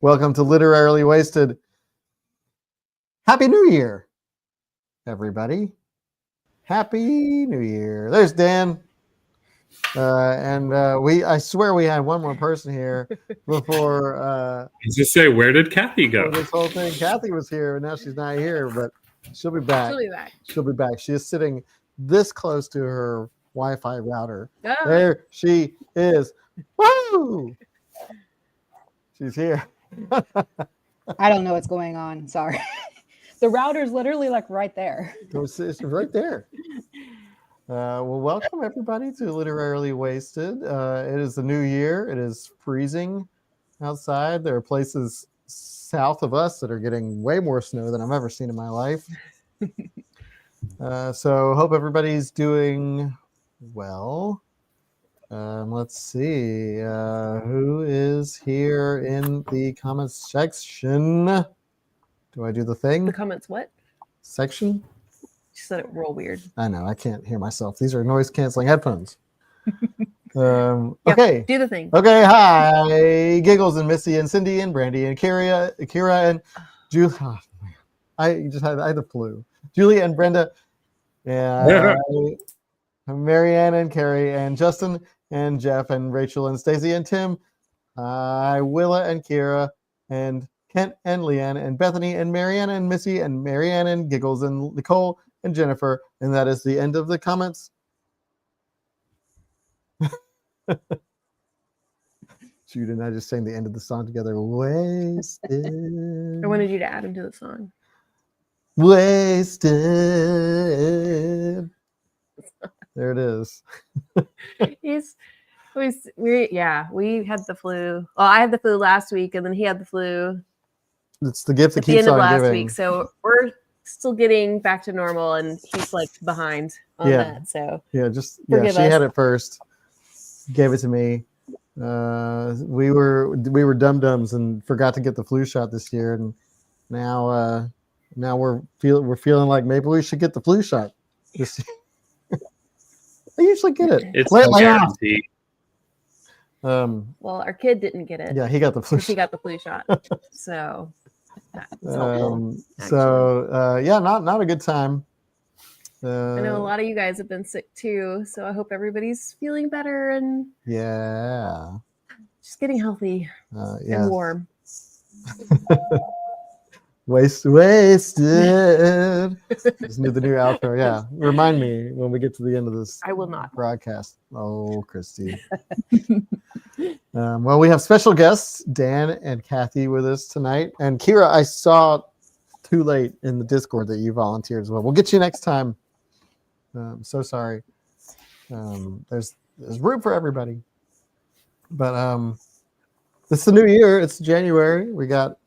Welcome to Literarily Wasted. Happy New Year, everybody. Happy New Year. There's Dan. I swear we had one more person here before I was just say, where did Kathy go? this whole thing. Kathy was here, and now she's not here, but she'll be back. She'll be back. She is sitting this close to her Wi-Fi router. Oh. There she is. Woo! She's here. I don't know what's going on. Sorry. The router's literally like right there. It's right there. Well, welcome everybody to Literarily Wasted. It is the new year. It is freezing outside. There are places south of us that are getting way more snow than I've ever seen in my life. So hope everybody's doing well. Let's see who is here in the comments section. Do I do the thing? The comments what? Section? She said it real weird. I know, I can't hear myself. These are noise canceling headphones. Okay. Do the thing. Okay, hi. Giggles and Missy and Cindy and Brandy and Kira and Julie. Oh, I had the flu. Julie and Brenda and Marianne and Carrie and Justin and Jeff and Rachel and Stacy and Tim. Hi, Willa and Kira and Kent and Leanne and Bethany and Marianne and Missy and Marianne and Giggles and Nicole and Jennifer. And that is the end of the comments. Jude and I just sang the end of the song together. Wasted. I wanted you to add him to the song. Wasted. There it is. We had the flu. Well, I had the flu last week, and then he had the flu. It's the gift that at the keeps end of on last giving. week. So we're still getting back to normal, and he's like behind on that. So she us. had it first, gave it to me. We were dum-dums and forgot to get the flu shot this year, and now we're feeling like maybe we should get the flu shot this year. I usually get it. It's lately. Well, our kid didn't get it. Yeah, he got the flu. He got the flu shot. So not a good time. I know a lot of you guys have been sick too, so I hope everybody's feeling better and just getting healthy and warm. Wasted. Just need the new outro. Yeah, remind me when we get to the end of this. I will not broadcast. Oh, Christy. Well, we have special guests, Dan and Kathy, with us tonight. And Kira, I saw too late in the Discord that you volunteered as well. We'll get you next time. So sorry. There's room for everybody. But it's the new year. It's January. We got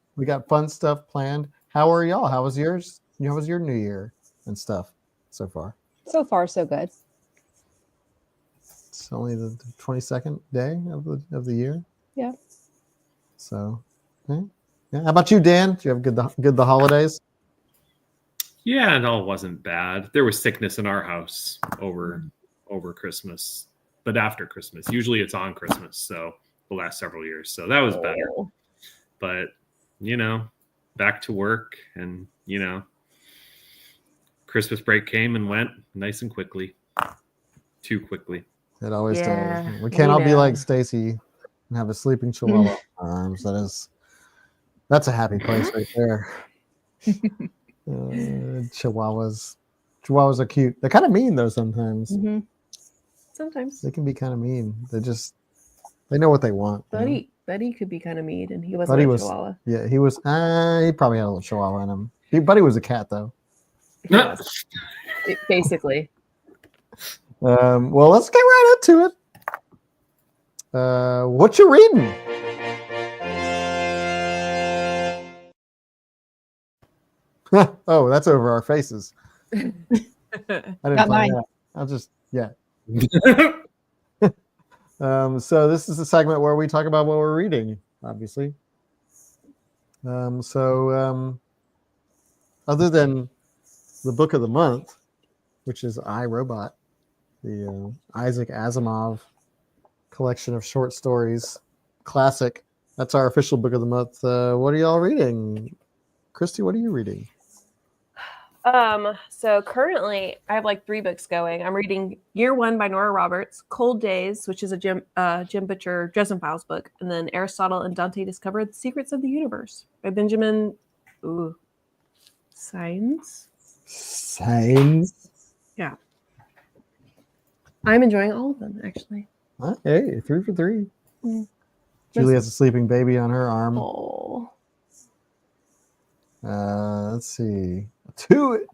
fun stuff planned. How are y'all? How was yours? How was your new year and stuff so far? So far, so good. It's only the 22nd day of the year. Yeah. So, yeah. How about you, Dan? Do you have good the holidays? Yeah, it all wasn't bad. There was sickness in our house over Christmas, but after Christmas. Usually it's on Christmas, so the last several years. So that was better. But, back to work and, Christmas break came and went nice and quickly. Too quickly. It always does. We can't all be like Stacy and have a sleeping chihuahua in our arms. That's a happy place right there. Chihuahuas are cute. They're kind of mean though sometimes. Mm-hmm. Sometimes they can be kind of mean. They know what they want. Buddy could be kind of mean, and he wasn't a chihuahua. Yeah, he was. He probably had a little chihuahua in him. Buddy was a cat though. Basically. Well, let's get right into it. What you reading? Oh, that's over our faces. I didn't Not mine. That. I'll just So this is a segment where we talk about what we're reading, obviously. Other than the book of the month, which is I, Robot, the Isaac Asimov collection of short stories, classic That's our official book of the month. What are y'all reading? Christy, what are you reading? So currently I have like 3 books going. I'm reading Year One by Nora Roberts, Cold Days, which is a Jim Butcher Dresden Files book, and then Aristotle and Dante Discover the Secrets of the Universe by Benjamin Science. Yeah. I'm enjoying all of them actually. Hey, 3 for 3. Mm. Julie has a sleeping baby on her arm. Oh. Let's see. Two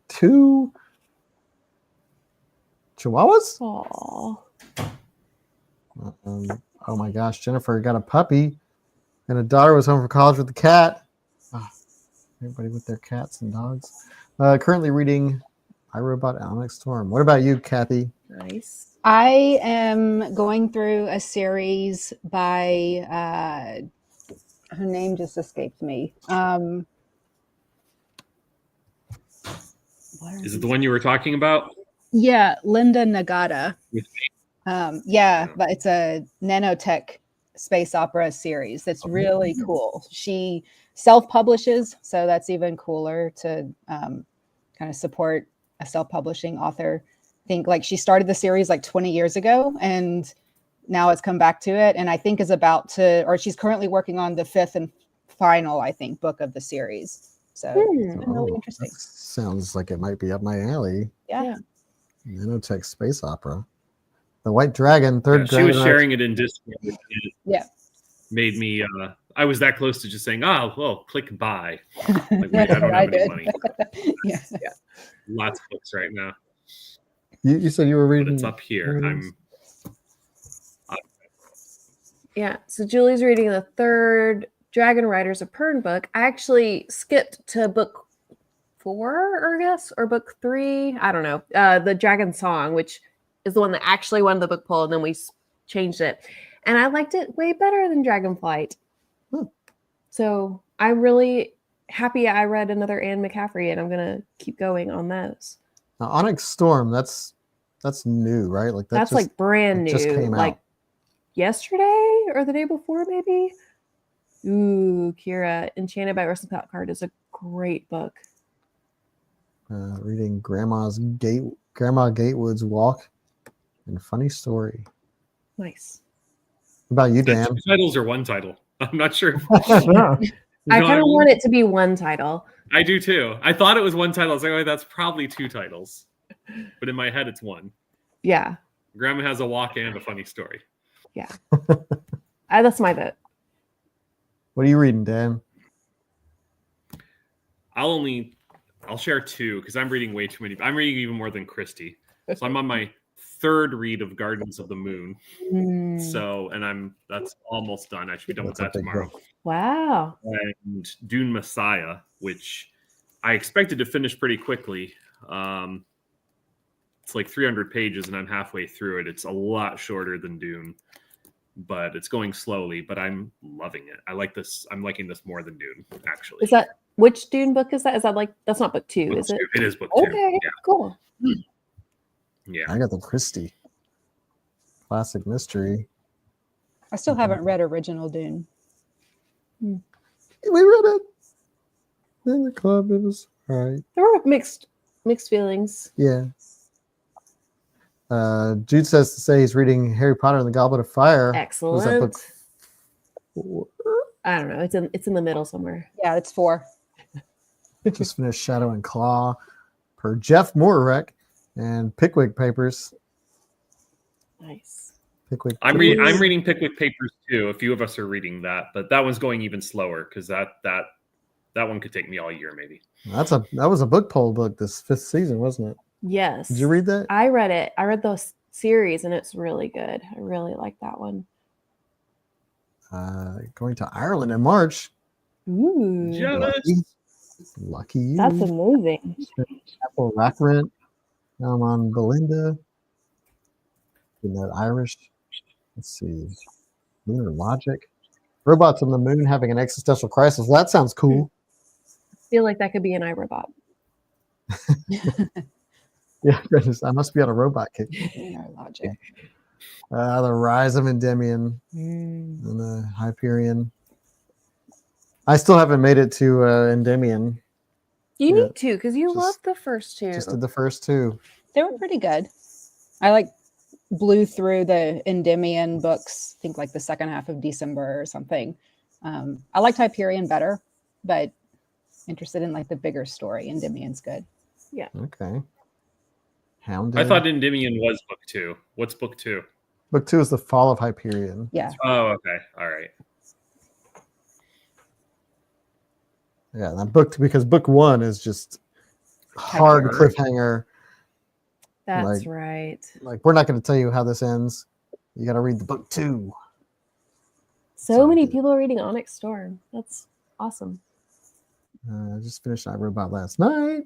chihuahuas? Oh. Oh my gosh, Jennifer got a puppy and a daughter was home from college with a cat. Everybody with their cats and dogs. Currently reading I, Robot, Alex Storm. What about you, Kathy? Nice. I am going through a series by her name just escaped me. Is it the one you were talking about? Yeah, Linda Nagata. With But it's a nanotech space opera series that's really cool. She self-publishes, so that's even cooler to kind of support a self-publishing author. I think like she started the series like 20 years ago, and now it's come back to it, and I think is about to, or she's currently working on the 5th and final, I think, book of the series. So it's been really interesting. Sounds like it might be up my alley. Yeah. Nanotech space opera. The White Dragon, third She was sharing it in Discord. Yeah. Made me, I was that close to just saying, well, click buy. Like, wait, I don't have any money. Yeah. Lots of books right now. You said you were reading. But it's up here. Yeah, so Julie's reading the 3rd Dragon Riders of Pern book. I actually skipped to book 4, or book 3. I don't know. The Dragon Song, which is the one that actually won the book poll, and then we changed it. And I liked it way better than Dragonflight. So I'm really happy I read another Anne McCaffrey, and I'm going to keep going on those. Now, Onyx Storm, that's new, right? Like that's like brand new. Just came like out yesterday or the day before, maybe. Ooh, Kira, Enchanted by Ursula Packard is a great book. Reading Grandma Gatewood's Walk and Funny Story. Nice. What about you, Dan? 2 titles or 1 title? I'm not sure. I kind of want it to be 1 title. I do too. I thought it was 1 title. I was like, that's probably 2 titles. But in my head, it's 1. Yeah. Grandma has a walk and a funny story. Yeah. That's my vote. What are you reading, Dan? I'll share 2 because I'm reading way too many. I'm reading even more than Christy. So I'm on my 3rd read of Gardens of the Moon. So, and that's almost done. I should be done with that tomorrow. Wow. And Dune Messiah, which I expected to finish pretty quickly. It's like 300 pages and I'm halfway through it. It's a lot shorter than Dune, but it's going slowly, but I'm loving it. I like this. I'm liking this more than Dune, actually. Is that, which Dune book is that? Is that like, that's not book 2, is it? It is book 2. Okay, cool. Yeah. I got the Christie. Classic mystery. I still haven't read original Dune. We read it in the club. It was all right. There were mixed feelings. Yeah. Jude says to say he's reading Harry Potter and the Goblet of Fire. Excellent. Was that book 4? I don't know. It's in the middle somewhere. Yeah, it's 4. Just finished Shadow and Claw per Jeff Moorek and Pickwick Papers. Nice. Pickwick. I'm reading Pickwick Papers too. A few of us are reading that, but that one's going even slower because that one could take me all year maybe. That was a book poll book this 5th season, wasn't it? Yes. Did you read that? I read it. I read the series and it's really good. I really like that one. Going to Ireland in March. Ooh. Jealous. Lucky you. That's amazing. Apple Rackrent. Now I'm on Belinda. You know, Irish. Let's see. Lunar Logic. Robots on the Moon having an existential crisis. Well, that sounds cool. I feel like that could be an iRobot. Yeah, goodness, I must be on a robot kick. Lunar Logic. The Rise of Endymion and the Hyperion. I still haven't made it to Endymion. You Yeah, need to, because you just- love the first two. Just did the first two. They were pretty good. I like blew through the Endymion books, I think like the second half of December or something. I liked Hyperion better, but interested in like the bigger story. Endymion's good. Okay. Hounded. I thought Endymion was book 2. What's book 2? Book 2 is the Fall of Hyperion. Yeah. Oh, okay. All right. Yeah, that book because book 1 is just hard Hard. cliffhanger. That's like- right. Like we're not going to tell you how this ends. You got to read the book 2. So So many good. people are reading Onyx Storm. That's awesome. I just finished I Robot last night.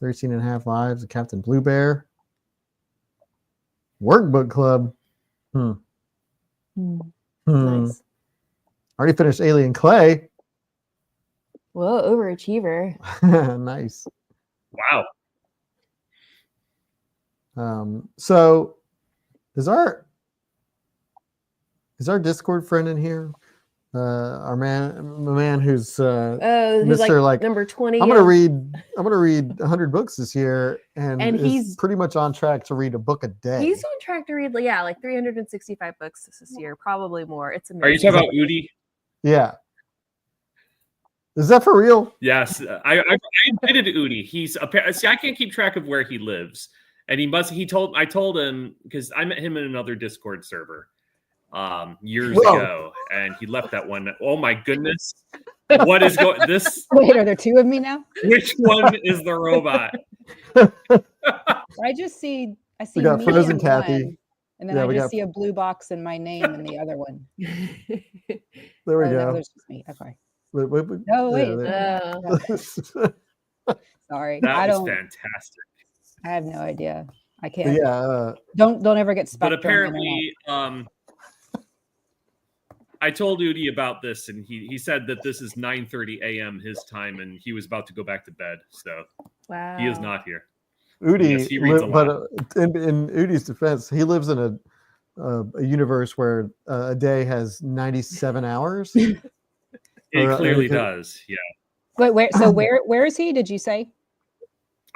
13 and a half lives of Captain Blue Bear. Workbook Club. Hmm. Nice. Already finished Alien Clay. Whoa, overachiever. Nice. Wow. So is our Discord friend in here? Our man who's Oh, who's Mr. like like, number 20. I'm gonna read 100 books this year, and And is he's- pretty much on track to read a book a day. He's on track to read, like 365 books this year, probably more. It's amazing. Are you talking about Udi? Yeah. Is that for real? Yes. I invited Udi. He's see, I can't keep track of where he lives. And I told him because I met him in another Discord server years Whoa. ago, and he left that one. Oh my goodness. What is going this? Wait, are there two of me now? Which one is the robot? I see got me Frozen in Kathy. one, and then Yeah, I we just got- see a blue box and my name in the other one. There we Oh, no, go. there's just me. Okay. Wait. No, wait. Yeah, Sorry. That I was don't. fantastic. I have no idea. I but can't. yeah, Don't ever get But Spectrum. apparently, I told Udi about this, and he said that this is 9:30 a.m. his time, and he was about to go back to bed. So Wow. he is not here. Udi, Yes, he reads a but lot. in Udi's defense, he lives in a universe where a day has 97 hours. He Or, clearly okay. does. Yeah, Wait, where? So where is he? Did you say?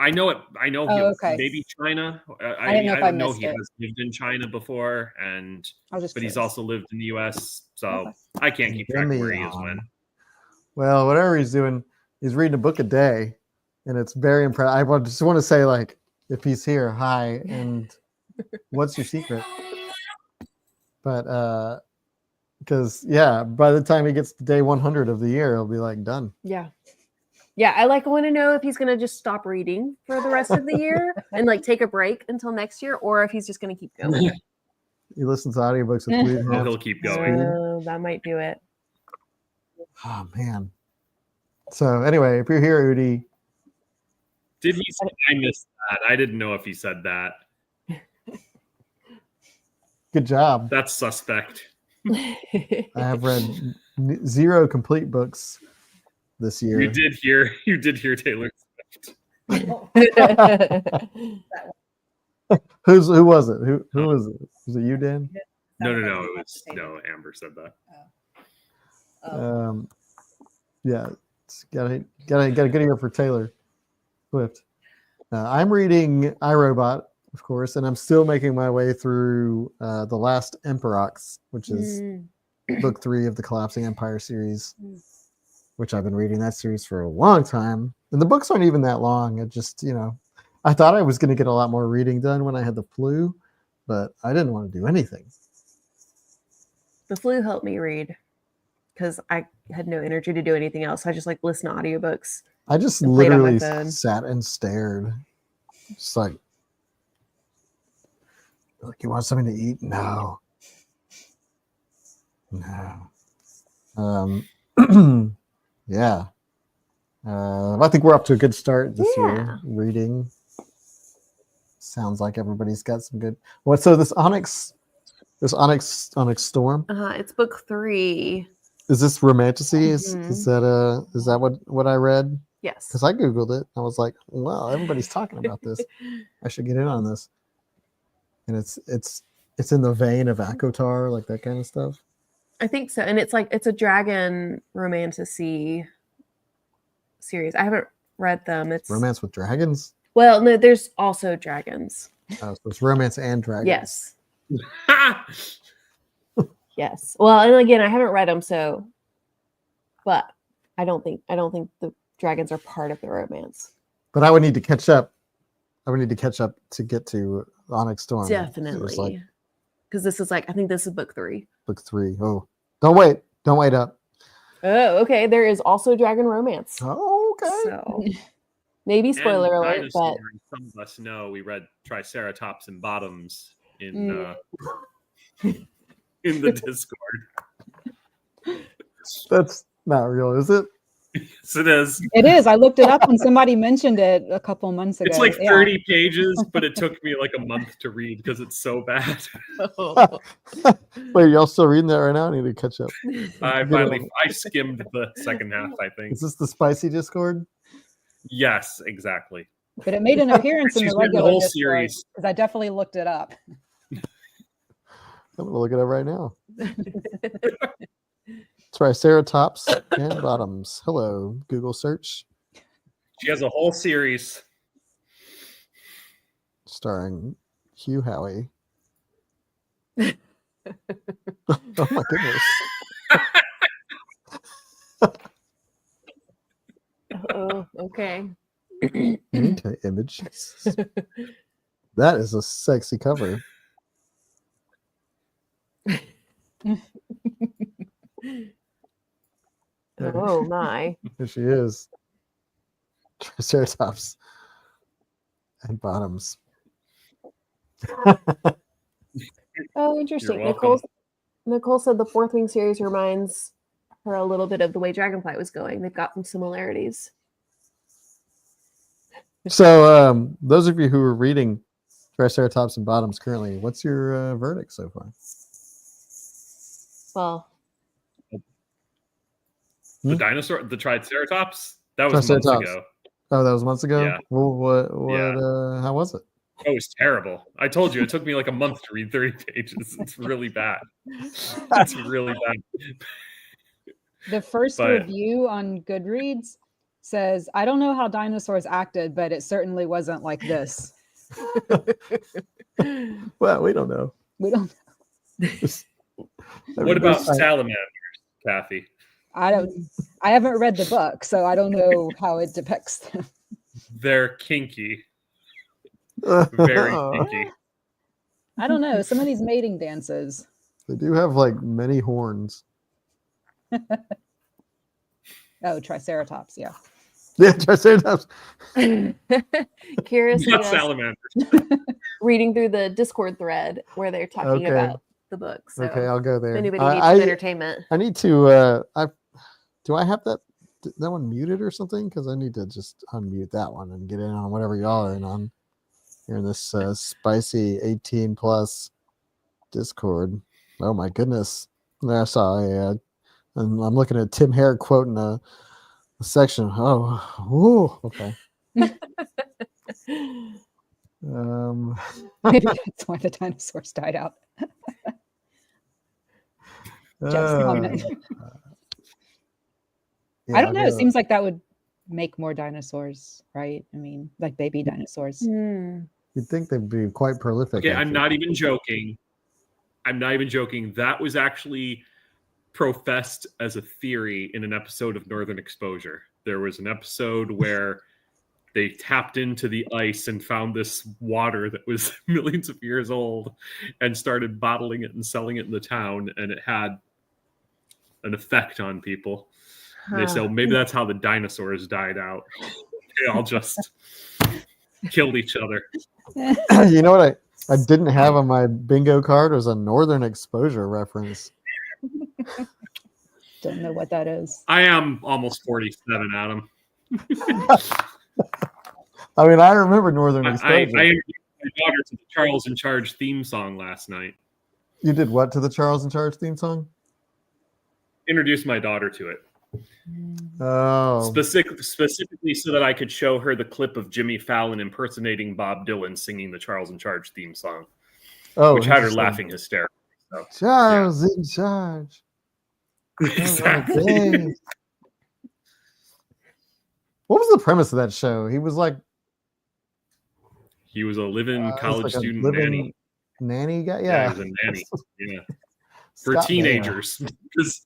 I know it. I know Oh, he okay. maybe China. I didn't know if I know missed he it. has lived in China before, I was just. but he's curious. also lived in the U.S. So Okay. I can't keep track of where he is when. Well, whatever he's doing, he's reading a book a day, and it's very impressive. I just want to say, like, if he's here, hi, and what's your secret? But because by the time he gets to day 100 of the year, he'll be like done. Yeah. Yeah, I want to know if he's going to just stop reading for the rest of the year and take a break until next year, or if he's just going to keep going. He listens to audiobooks with Blue Oh, Hands. he'll keep going. Oh, that might do it. Oh man. So anyway, if you're here, Udi, Did he say I missed that? I didn't know if he said that. good job. That's suspect. I have read 0 complete books this year. You did hear Taylor Swift. Who was it? Who was it? Was it you, Dan? No. It was Amber said that. Yeah, it's got a good ear for Taylor Swift. I'm reading iRobot, of course, and I'm still making my way through The Last Emperox, which is book 3 of the Collapsing Empire series, which I've been reading that series for a long time. And the books aren't even that long. It just, I thought I was going to get a lot more reading done when I had the flu, but I didn't want to do anything. The flu helped me read because I had no energy to do anything else. I just listen to audiobooks. I just And played on my literally phone. sat and stared. Just like, you want something to eat? No. Yeah. I think we're up to a good start this year. Reading. Sounds like everybody's got some good. What? So this Onyx Storm. It's book 3. Is this romantasy? Is Mhm. that what I read? Yes. Because I googled it. I was like, well, everybody's talking about this. I should get in on this. And it's in the vein of Akotar, like that kind of stuff. I think so. And it's a dragon romantasy series. I haven't read them. It's Romance with Dragons? well, no, there's also dragons. Oh, so it's romance and dragons. Yes. Yes. Well, and again, I haven't read them, so but I don't think the dragons are part of the romance. But I would need to catch up. I would need to catch up to get to Onyx Storm. So it's Definitely. like Because this is I think this is book 3. book 3. Oh, don't wait. Don't wait up. Oh, okay. There is also dragon romance. Oh, okay. So maybe spoiler And alert, Dinosaur, but some of us know we read Triceratops and Bottoms in in the Discord. That's not real, is it? Yes, it is. It is. I looked it up when somebody mentioned it a couple months ago. It's like Yeah. 30 pages, but it took me like a month to read because it's so bad. Wait, y'all still reading that right now? I need to catch up. I skimmed the second half, I think. Is this the spicy Discord? Yes, exactly. But it made an appearance in She's the read the regular whole Discord, series. because I definitely looked it up. I'm gonna look it up right now. Triceratops and Bottoms. Hello, Google search. She has a whole series. Starring Hugh Howey. Oh my goodness. oh, okay. Okay, image. That is a sexy cover. Oh my. Here she is. Triceratops and Bottoms. Oh, interesting. You're welcome. Nicole said the Fourth Wing series reminds her a little bit of the way Dragonflight was going. They've got some similarities. So, those of you who are reading Triceratops and Bottoms currently, what's your verdict so far? Well, The dinosaur, the Triceratops, that was months Triceratops. ago. Oh, that was months ago? Yeah. Well, what, Yeah. How was it? It was terrible. I told you, it took me like a month to read 30 pages. It's really bad. It's really bad. The first But- review on Goodreads says, I don't know how dinosaurs acted, but it certainly wasn't like this. Well, we don't know. We don't What about Everybody's- salamanders, Kathy? I haven't read the book, so I don't know how it depicts them. They're kinky. Very kinky. I don't know. Some of these mating dances. They do have like many horns. Oh, Triceratops, yeah. Yeah, Triceratops. Kira Not suggests salamanders. reading through the Discord thread where they're talking Okay. about the book. So Okay, I'll go there. if anybody needs some entertainment. I need to. Do I have that one muted or something? Because I need to just unmute that one and get in on whatever y'all are in on. Here in this spicy 18 plus Discord. Oh my goodness! There I saw and I'm looking at Tim Hare quoting a section. Oh, ooh, okay. Maybe that's why the dinosaurs died out. Just comment. I don't know. It seems like that would make more dinosaurs, right? I mean, like baby dinosaurs. Hmm. You'd think they'd be quite prolific. Okay, I'm actually. not even joking. I'm not even joking. That was actually professed as a theory in an episode of Northern Exposure. There was an episode where they tapped into the ice and found this water that was millions of years old and started bottling it and selling it in the town, and it had an effect on people. And they said, well, maybe that's how the dinosaurs died out. They all just killed each other. You know what I didn't have on my bingo card was a Northern Exposure reference. Don't know what that is. I am almost 47, Adam. I mean, I remember Northern I Exposure. introduced my daughter to the Charles in Charge theme song last night. You did what to the Charles in Charge theme song? Introduced my daughter to it. Oh, Specifically so that I could show her the clip of Jimmy Fallon impersonating Bob Dylan singing the Charles in Charge theme song, oh, which had her interesting. laughing hysterically. So, Charles in Charge. Exactly. dang. What was the premise of that show? He was like He was a living college like a student living nanny. nanny guy. Yeah, Yeah, he was a nanny. Yeah, for Scott Baio. teenagers,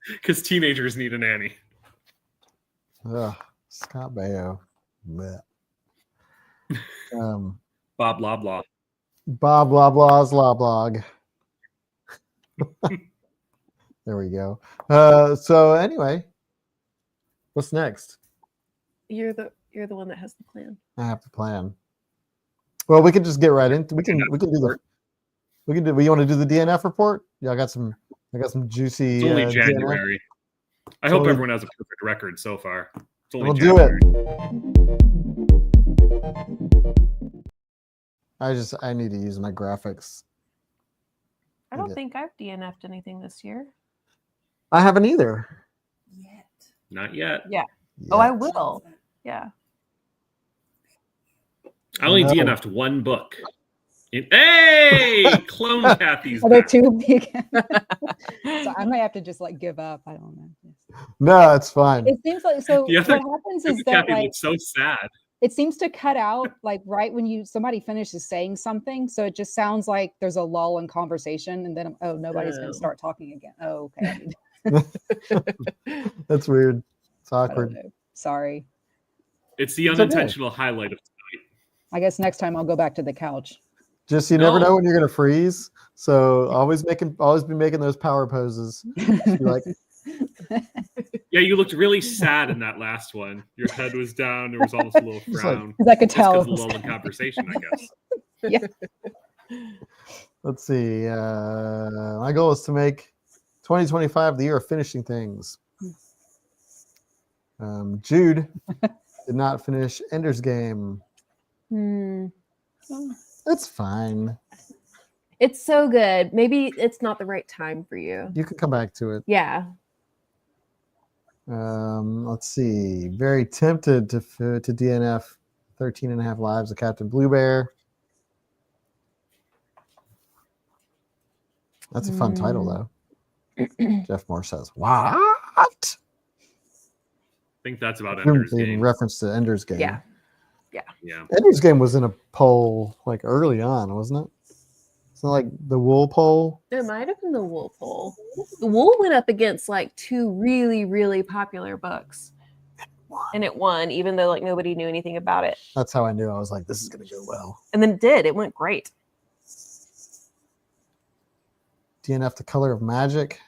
because teenagers need a nanny. Ugh, Scott Baio. Bleh. Bob blah blah. Bob blah blah's law blog. There we go. So anyway, what's next? You're the one that has the plan. I have to plan. Well, we can just get right into. We can do the. We can do. We want to do the DNF report? Yeah, I got some juicy. It's only DNF. January. I hope everyone has a perfect record so far. It's only We'll January. do it. I need to use my graphics. I don't think I've DNF'd anything this year. I haven't either. Not yet. Yeah. Oh, I will. Yeah. I only No. DNF'd one book. Hey, Clone Kathy's Are there back. two big? So I might have to just like give up. I don't know. No, it's fine. It seems like so. The other- What happens is that Kathy like looks so sad. it seems to cut out like right when somebody finishes saying something, so it just sounds like there's a lull in conversation, and then nobody's going Oh. to start talking again. Oh, okay. That's weird. It's I don't awkward. know. Sorry. It's the It's okay. unintentional highlight of tonight. I guess next time I'll go back to the couch. Just you never No. know when you're gonna freeze. So always be making those power poses. Be like, Yeah, you looked really sad in that last one. Your head was down. There was almost a little It's like- frown. Because I could Just tell. because it of was the lull in conversation, I guess. let's see. My goal is to make 2025 the year of finishing things. Jude did not finish Ender's Game. That's fine. It's so good. Maybe it's not the right time for you. You can come back to it. Yeah. Let's see. Very tempted to DNF 13 and a half lives of Captain Blue Bear. That's a fun title, though. Jeff Moore says, "What?" I think that's about Ender's In Game. reference to Ender's Game. Yeah. Yeah. Ender's Game was in a poll like early on, wasn't it? It's not like the Wool poll. It might have been the Wool poll. The Wool went up against like two really, really popular books. And it won, even though like nobody knew anything about it. That's how I knew. I was like, this is going to go well. And then it did. It went great. DNF The Color of Magic.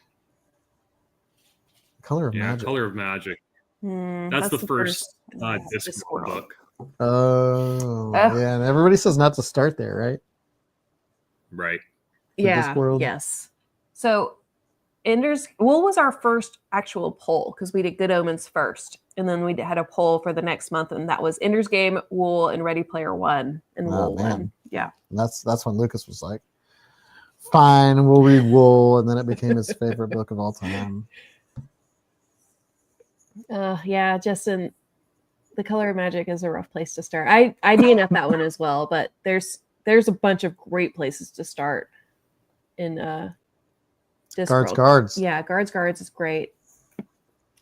Color of Yeah, Magic. Color of Magic. That's the first Discworld book. Oh, yeah. And everybody says not to start there, right? Right. Yeah. Discworld? Yes. So Wool was our first actual poll because we did Good Omens first. And then we had a poll for the next month, and that was Ender's Game, Wool, and Ready Player One. And Wool won. Yeah. And that's when Lucas was like, fine, we'll read Wool. And then it became his favorite book of all time. Yeah, Justin, The Color of Magic is a rough place to start. I DNF that one as well, but there's a bunch of great places to start in Discworld. Guards. Yeah, Guards is great.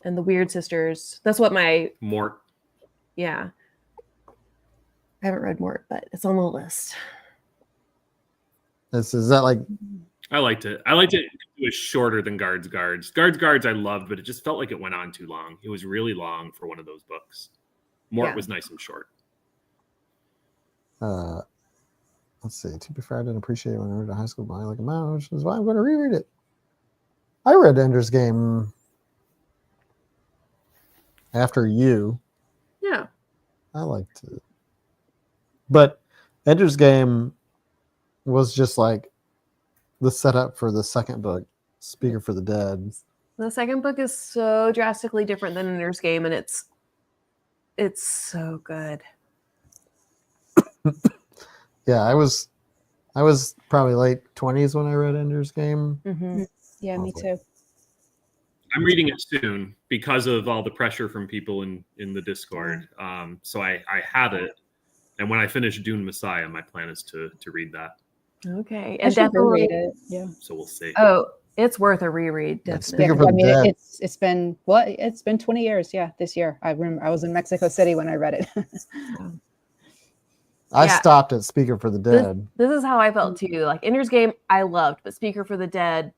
And the Weird Sisters. That's what Mort. yeah. I haven't read Mort, but it's on the list. Is that like I liked it. It was shorter than Guards. Guards I loved, but it just felt like it went on too long. It was really long for one of those books. Mort was nice and short. let's see. To be fair, I didn't appreciate it when I read it in high school, but I like them out, which is why I'm going to reread it. I read Ender's Game after you. Yeah. I liked it. But Ender's Game was just like the setup for the second book, Speaker for the Dead. The second book is so drastically different than Ender's Game, and it's so good. Yeah, I was probably late 20s when I read Ender's Game. Mm-hmm. Yeah, me too. I'm reading it soon because of all the pressure from people in the Discord. So I have it, and when I finish Dune Messiah, my plan is to read that. Okay, I and should definitely read it. Yeah. So we'll see. Oh, It's worth a reread, Yeah, definitely. Speaker for I the mean, Dead. it's been what? It's been 20 years. Yeah, this year. I remember I was in Mexico City when I read it. I Yeah. stopped at Speaker for the Dead. This is how I felt too. Like Ender's Game, I loved, but Speaker for the Dead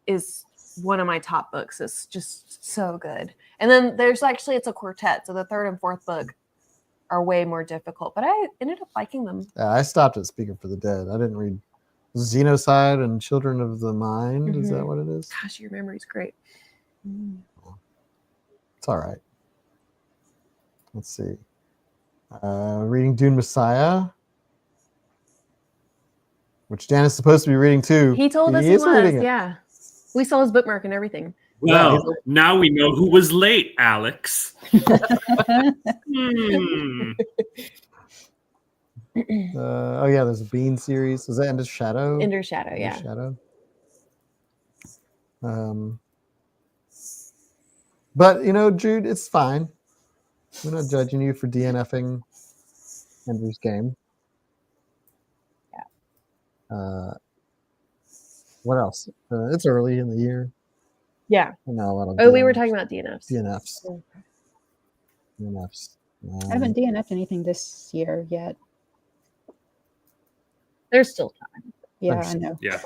is one of my top books. It's just so good. And then there's actually, it's a quartet, so the third and fourth book are way more difficult, but I ended up liking them. Yeah, I stopped at Speaker for the Dead. I didn't read Xenocide and Children of the Mind. Is that Mhm. what it is? Gosh, your memory's great. It's all right. Let's see. Reading Dune Messiah, which Dan is supposed to be reading too. He told us he is was. reading it. Yeah, we saw his bookmark and everything. Yeah, Well, now we know who was late, Alex. Hmm. Oh yeah, there's a Bean series. Was that End of Shadow? Ender's Shadow. End of Yeah. Shadow. But you know, Jude, it's fine. We're not judging you for DNFing Ender's Game. Yeah. What else? It's early in the year. Yeah. Not a lot of Oh, we were DNFs. talking about DNFs. DNFs. Okay. DNFs. I haven't DNF'd anything this year yet. There's still time. Yeah, I know. Yeah,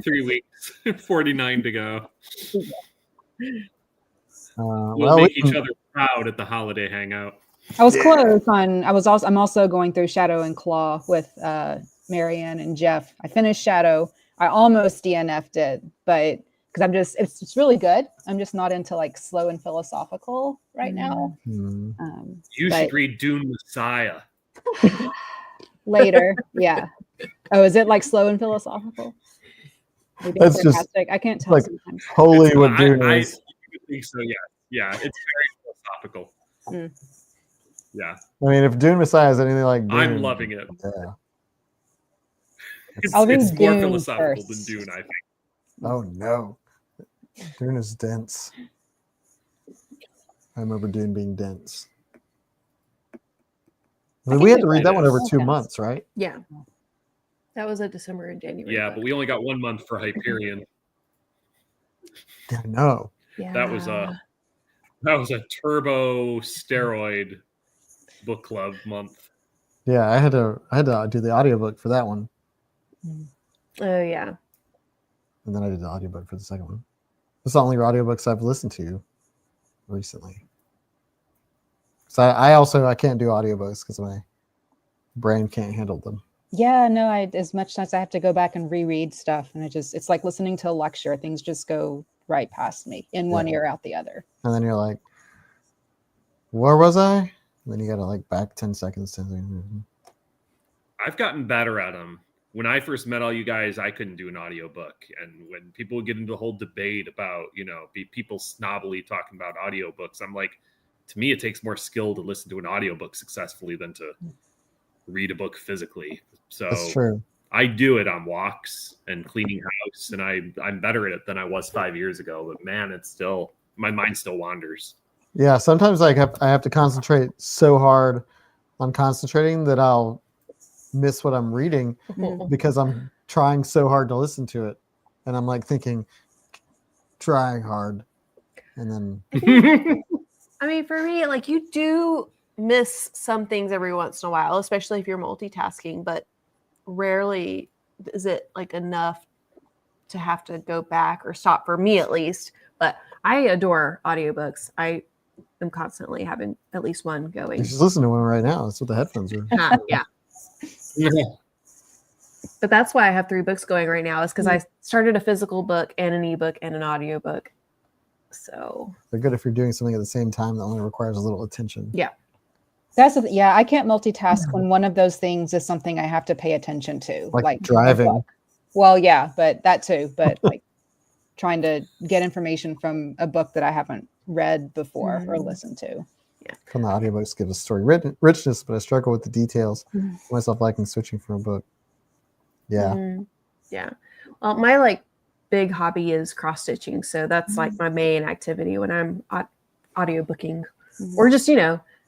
3 weeks, 49 to go. We'll Well, make each other proud at the holiday hangout. I was close on. I'm also going through Shadow and Claw with Marianne and Jeff. I finished Shadow. I almost DNF'd it, but because it's really good. I'm just not into like slow and philosophical right now. Hmm. You should read Dune Messiah. Later, yeah. Oh, is it like slow and philosophical? Maybe That's I'm just sarcastic. I can't tell like sometimes. Holy what Dune I is. think so. Yeah, it's very philosophical. Mm. Yeah, I mean, if Dune Messiah is anything like Dune, I'm loving it. Yeah. I'll read It's more Dune philosophical first. than Dune, I think. Oh no, Dune is dense. I remember Dune being dense. I mean, we had to read that one over 2 Okay. months, right? Yeah. That was a December and January. Yeah, book. but we only got 1 month for Hyperion. Yeah, no. Yeah. That was a turbo steroid book club month. Yeah, I had to do the audiobook for that one, Oh yeah. and then I did the audiobook for the second one. It's the only audiobooks I've listened to recently. So I can't do audiobooks because my brain can't handle them. Yeah, no, as much as I have to go back and reread stuff, and it's like listening to a lecture. Things just go right past me in one ear, out the other. And then you're like, where was I? And then you gotta like back 10 seconds to I've gotten better at them. When I first met all you guys, I couldn't do an audiobook. And when people would get into the whole debate about, people snobbily talking about audiobooks, I'm like, to me, it takes more skill to listen to an audiobook successfully than to read a book physically. So That's true. I do it on walks and cleaning house, and I'm better at it than I was 5 years ago. But man, my mind still wanders. Yeah, sometimes I have to concentrate so hard on concentrating that I'll miss what I'm reading because I'm trying so hard to listen to it, and I'm like thinking, trying hard, and then I mean, for me, like you do miss some things every once in a while, especially if you're multitasking, but rarely is it like enough to have to go back or stop, for me at least. But I adore audiobooks. I am constantly having at least one going. you just listen to one right now. That's what the headphones are. Yeah. But that's why I have 3 books going right now, is because I started a physical book and an ebook and an audiobook. So They're good if you're doing something at the same time that only requires a little attention. yeah. I can't multitask when one of those things is something I have to pay attention to, Like driving. a book. Well, yeah, but that too. But like trying to get information from a book that I haven't read before or listened to. From the audiobooks give a story richness, but I struggle with the details. Myself liking switching from a book. Yeah. Yeah. Well, my like big hobby is cross stitching, so that's like my main activity when I'm audiobooking, or just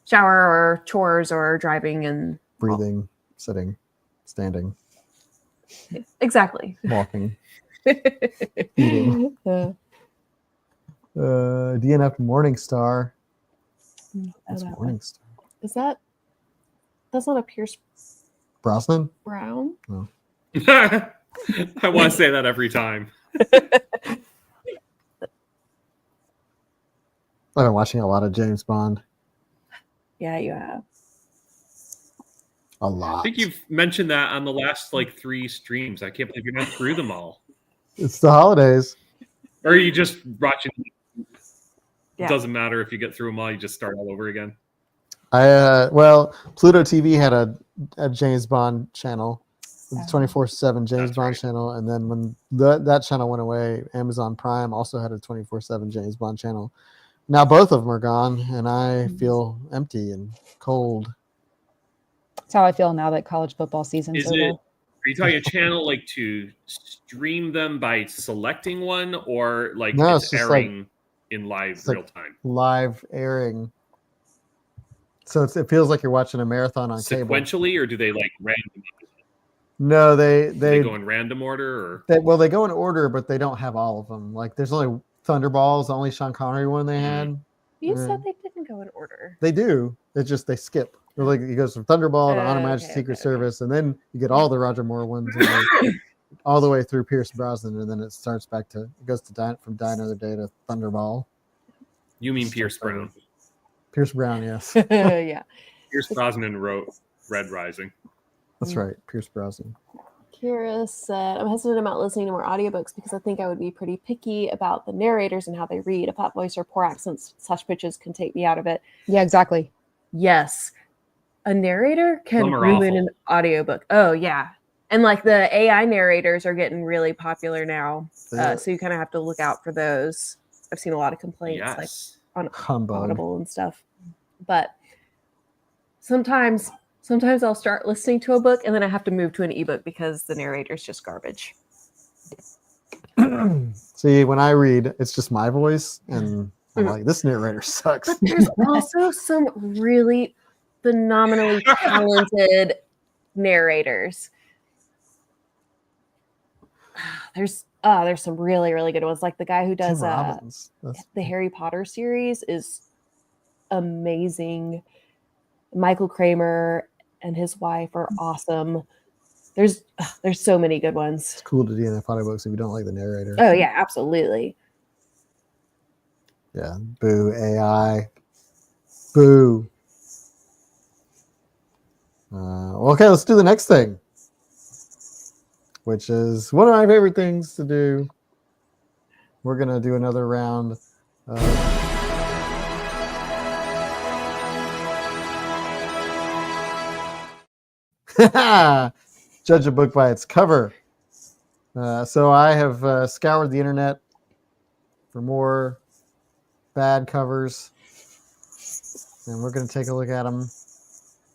shower or chores or driving and Breathing, sitting, standing, exactly. walking. Eating. Uh, DNF Morningstar. oh, What's that one. Morningstar? Is that's not a Pierce Brosnan? Brown? I want to say that every time. I've been watching a lot of James Bond. Yeah, you have. A I lot. think you've mentioned that on the last like 3 streams. I can't believe you're not through them all. It's the holidays. Or are you just watching? Yeah. It doesn't matter if you get through them all. You just start all over again. Well, Pluto TV had a James Bond channel, the 24/7 James That's Bond right. channel, and then when that channel went away, Amazon Prime also had a 24/7 James Bond channel. Now both of them are gone, and I feel empty and cold. That's how I feel now that college football season's Is over. it? Are you talking a channel like to stream them by selecting one, or like No, it's it's just like- airing in live it's like- real time? Live airing. So it feels like you're watching a marathon on cable. Sequentially, or do they like random? No, Do they go in random order, or well, they go in order, but they don't have all of them. Like there's only Thunderballs, the only Sean Connery one they had. You Yeah. said they didn't go in order. They do. It's just they skip. They're like it goes from Thunderball to On Her Majesty's Okay, Secret okay. Service, and then you get all the Roger Moore ones, and then all the way through Pierce Brosnan, and then it starts back to it goes to from Die Another Day to Thunderball. you mean Pierce Brown? Pierce Brown, yes, Yeah. Pierce Brosnan wrote Red Rising. that's right. Pierce Brosnan. Kira said, I'm hesitant about listening to more audiobooks because I think I would be pretty picky about the narrators and how they read. A flat voice or poor accents / pitches can take me out of it. Yeah, exactly. Yes. A narrator can Some are ruin awful. an audiobook. Oh, yeah. And like the AI narrators are getting really popular now. So you kind of have to look out for those. I've seen a lot of complaints like Yes. on Humbug. Audible and stuff. But sometimes I'll start listening to a book and then I have to move to an ebook because the narrator's just garbage. See, when I read, it's just my voice, and I'm Mhm. like, this narrator sucks. But there's also some really phenomenally talented narrators. There's some really, really good ones. Like the guy who Tim does Robbins. the Harry Potter series is amazing. Michael Kramer and his wife are awesome. There's so many good ones. It's cool to DNF audiobooks if you don't like the narrator. Oh yeah, absolutely. Yeah, boo AI, boo. Okay, let's do the next thing, which is one of my favorite things to do. We're gonna do another round. Judge a book by its cover. So I have scoured the internet for more bad covers, and we're going to take a look at them.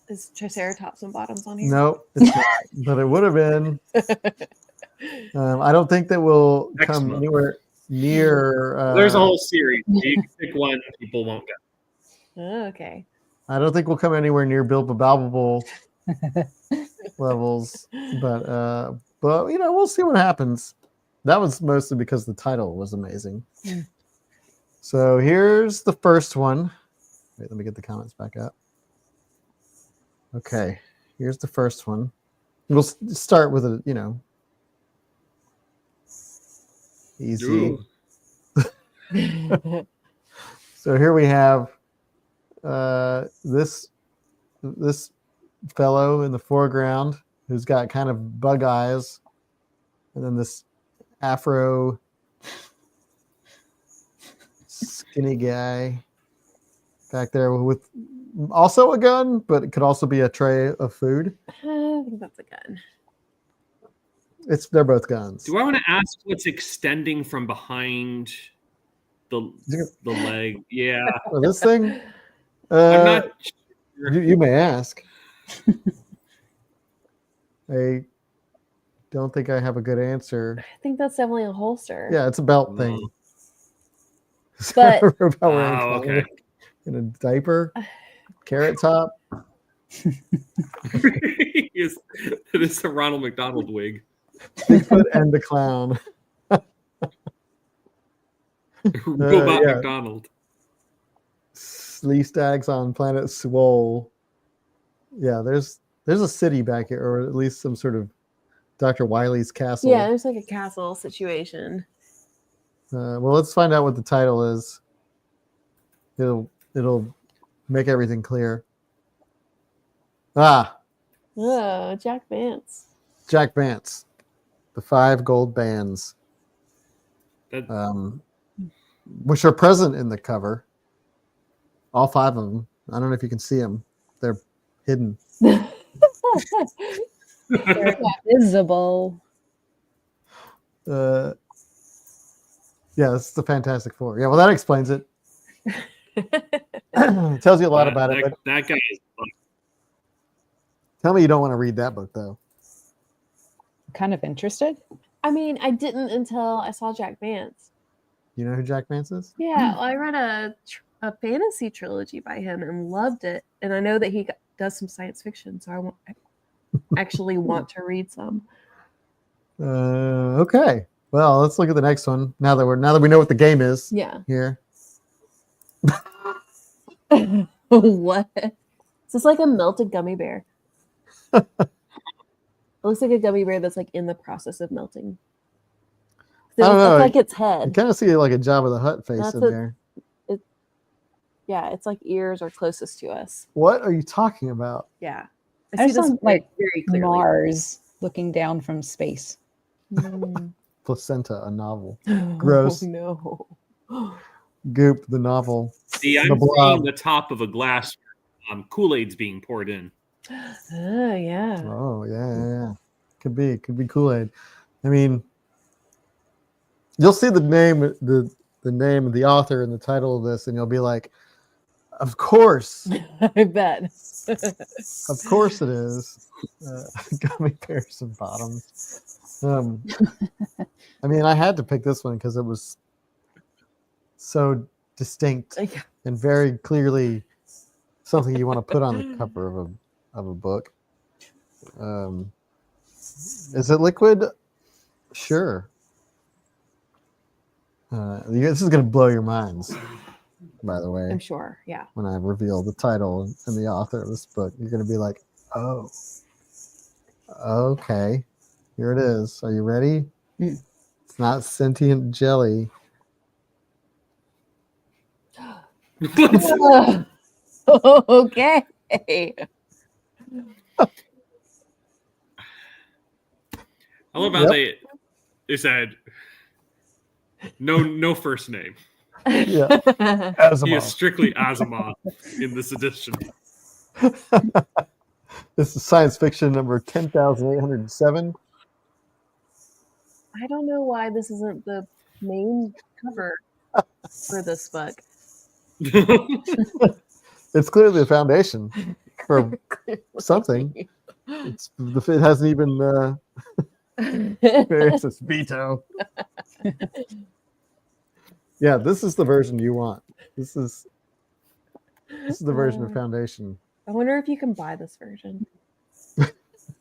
Is Triceratops and Bottoms on here? Nope, it's not, but it would have been. I don't think that will Next come month. anywhere near. There's a whole series. You can pick one people won't get. Oh, okay. I don't think we'll come anywhere near Bilbo levels, but we'll see what happens. That was mostly because the title was amazing. Mm. So here's the first one. Wait, let me get the comments back up. Okay, here's the first one. We'll start with a, easy. Ooh. So here we have this fellow in the foreground who's got kind of bug eyes, and then this afro skinny guy back there with also a gun, but it could also be a tray of food. I think that's a gun. They're both guns. Do I want to ask what's extending from behind the leg? Yeah, Or this thing? I'm not. You may ask. I don't think I have a good answer. I think that's definitely a holster. Yeah, it's a belt thing. But- Robot wearing Oh, okay. clothing in a diaper, carrot top. It is the Ronald McDonald wig. Bigfoot and the clown. Robot yeah. McDonald. Lee Staggs on planet Swole. Yeah, there's a city back here, or at least some sort of Dr. Wily's castle. Yeah, there's like a castle situation. Well, let's find out what the title is. It'll make everything clear. Ah, Oh, Jack Vance. Jack Vance, the 5 gold bands, That, which are present in the cover. All 5 of them. I don't know if you can see them. They're hidden. They're not visible. Yeah, it's the Fantastic Four. Yeah, well, that explains it. It tells you a lot about it. But that guy is fun. tell me you don't want to read that book, though. Kind of interested. I mean, I didn't until I saw Jack Vance. You know who Jack Vance is? Yeah, well, I read a fantasy trilogy by him and loved it. And I know that he does some science fiction, so I actually want to read some. Okay. Well, let's look at the next one. Now that we know what the game is. Yeah. Here. What? Is this like a melted gummy bear? It looks like a gummy bear that's like in the process of melting. It I don't know. looks like its You head. kind of see like a Jabba the Hutt face That's in there. Yeah, it's like ears are closest to us. What are you talking about? Yeah. I see just this saw, like, very clearly. Mars looking down from space. Mm. Placenta, a novel. Gross. Oh, no. Goop, the novel. See, I'm The Blob. seeing the top of a glass. Kool-Aid's being poured in. Oh, yeah. Oh, yeah. Could be Kool-Aid. I mean, you'll see the name of the author and the title of this, and you'll be like, of course. I bet. Of course it is. Gummy bears and bottoms. I mean, I had to pick this one because it was so distinct Yeah. and very clearly something you want to put on the cover of a book. Is it liquid? Sure. This is going to blow your minds, by the way. I'm sure. Yeah. When I reveal the title and the author of this book, you're going to be like, oh, okay, here it is. Are you ready? Mm. It's not sentient jelly. Okay. I love how they said no first name. Yeah. He is strictly Asimov in this edition. This is science fiction number 10,807. I don't know why this isn't the main cover for this book. It's clearly the foundation for something. It hasn't even it's a veto. Yeah, this is the version you want. This is the version of Foundation. I wonder if you can buy this version.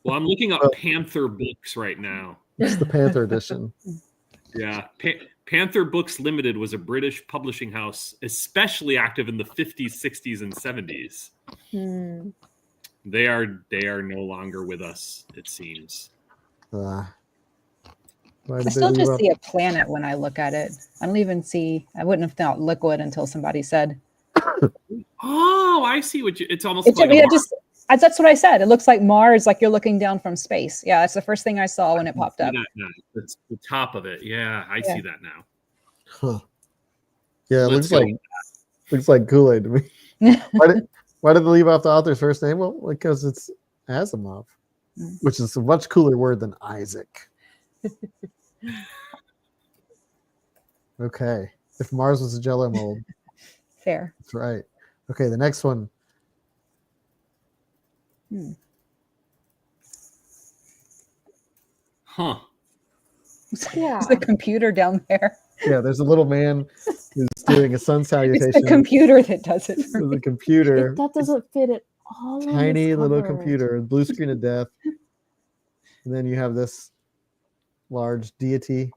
Well, I'm looking up Panther Books right now. It's the Panther edition. Yeah, Panther Books Limited was a British publishing house, especially active in the 50s, 60s, and 70s. Hmm. They are no longer with us, it seems. Why I did still they just leave see a planet when I look at it. I don't even see. I wouldn't have thought liquid until somebody said. Oh, I see what you. It's almost It's like yeah, that's what I said. It looks like Mars, like you're looking down from space. Yeah, that's the first thing I saw when it popped up. It's the top of it. Yeah, I see that now. Huh. Yeah, it Let's looks like Kool-Aid to me. Why did they leave off the author's first name? Well, because it's Asimov, which is a much cooler word than Isaac. Okay. If Mars was a Jello mold. Fair. That's right. Okay, the next one. Huh. Yeah. There's the computer down there. Yeah, there's a little man who's doing a sun salutation. It's the computer that does it for There's me. a computer. That doesn't fit at all. on Tiny this little cover. computer, blue screen of death. And then you have this large deity.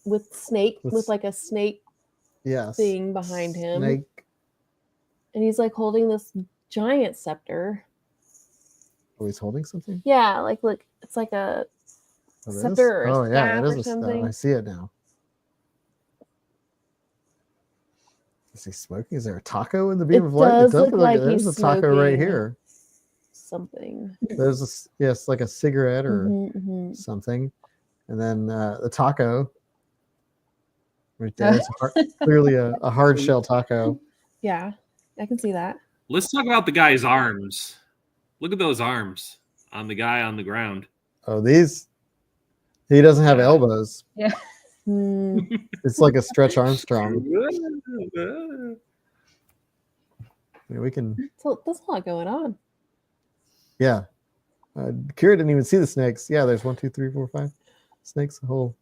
with snake, With with like a snake Yes. thing behind him. Snake. And he's like holding this giant scepter. Oh, he's holding something? Yeah, like look, it's like a Oh, that is? scepter or a Oh, yeah, staff that or is a staff. something. I see it now. Is he smoking? Is there a taco in the beam It of light? does look like there's he's a taco right smoking here. something. There's a yes, like a cigarette or Mhm. something, and then the taco right there. It's clearly a hard shell taco. Yeah, I can see that. Let's talk about the guy's arms. Look at those arms on the guy on the ground. Oh, these. He doesn't have Yeah. elbows. Hmm. It's like a Stretch Armstrong. Yeah, we can. So there's a lot going on. Yeah. Kira didn't even see the snakes. Yeah, there's 1, 2, 3, 4, 5 snakes. A whole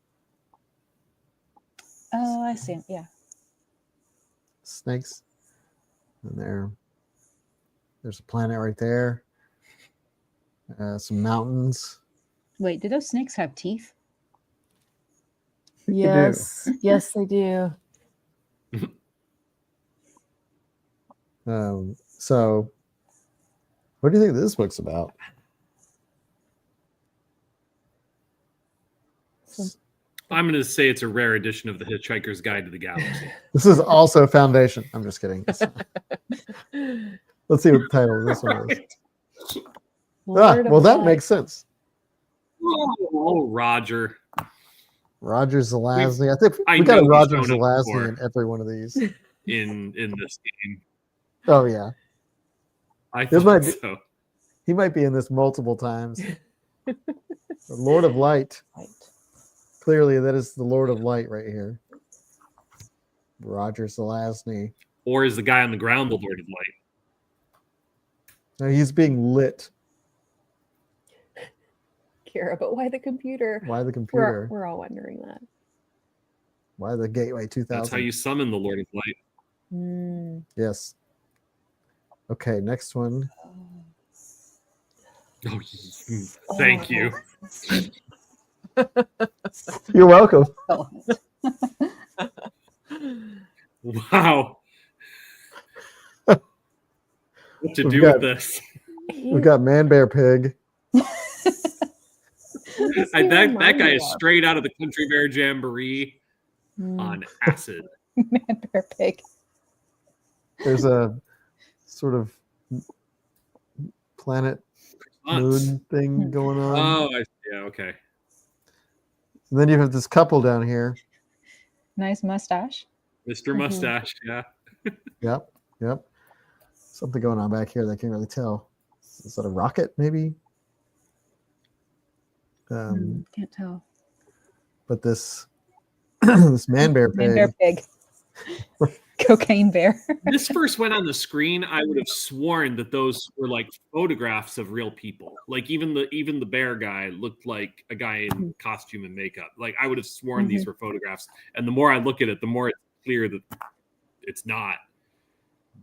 Oh, I see. Yeah. snakes. And there's a planet right there. Some mountains. Wait, do those snakes have teeth? Yes, yes, they do. So, what do you think this book's about? I'm going to say it's a rare edition of the Hitchhiker's Guide to the Galaxy. This is also Foundation. I'm just kidding. Let's see what the title of this one is. Lord of Well, that Light. makes sense. Oh, Roger. Roger Zelazny. I think I we got a know Roger he's shown up Zelazny before. in every one of these. in this game. Oh yeah, I This might thought be- so. he might be in this multiple times. The Lord of Light. Right. Clearly, that is the Lord of Light right here. Roger Zelazny. Or is the guy on the ground the Lord of Light? No, he's being lit. Kira, but why the computer? Why the computer? We're all wondering that. Why the Gateway 2000? That's how you summon the Lord of Light. Hmm. Yes. Okay, next one. Oh, thank you. You're welcome. Oh, Wow. What to We've do got- with this? We've got Man Bear Pig. That guy is straight out of the Country Bear Jamboree on acid. Man Bear Pig. There's a sort of planet moon thing going on. Oh, yeah, okay. And then you have this couple down here. Nice mustache. Mr. Mustache, yeah. Yep. Something going on back here that I can't really tell. Is that a rocket, maybe? Can't tell. But this this Man Bear Man Pig. Bear Pig. Cocaine Bear. This first went on the screen, I would have sworn that those were like photographs of real people. Like even the bear guy looked like a guy in costume and makeup. Like I would have sworn these were photographs. And the more I look at it, the more it's clear that it's not.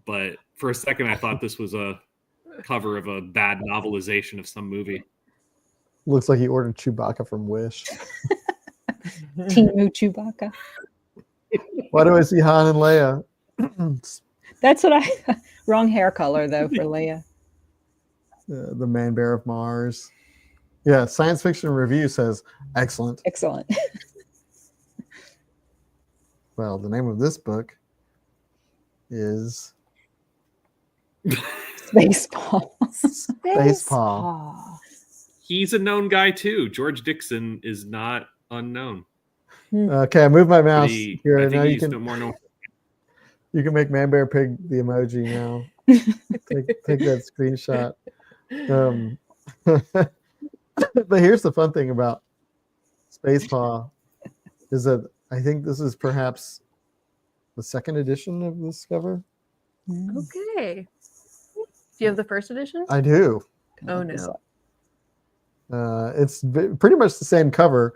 But for a second, I thought this was a cover of a bad novelization of some movie. Looks like he ordered Chewbacca from Wish. Timu Chewbacca. Why do I see Han and Leia? That's what wrong hair color though for Leia. The Man Bear of Mars. Yeah, Science Fiction Review says excellent. Excellent. Well, the name of this book is Baseball. Spacepaw. He's a known guy too. George Dixon is not unknown. Okay, I moved my mouse I here. think Now you he's can more known. you can make Man Bear Pig the emoji now. take that screenshot. But here's the fun thing about Spacepaw is that I think this is perhaps the second edition of this cover. Okay. Do you have the first edition? I do. Oh no. It's pretty much the same cover,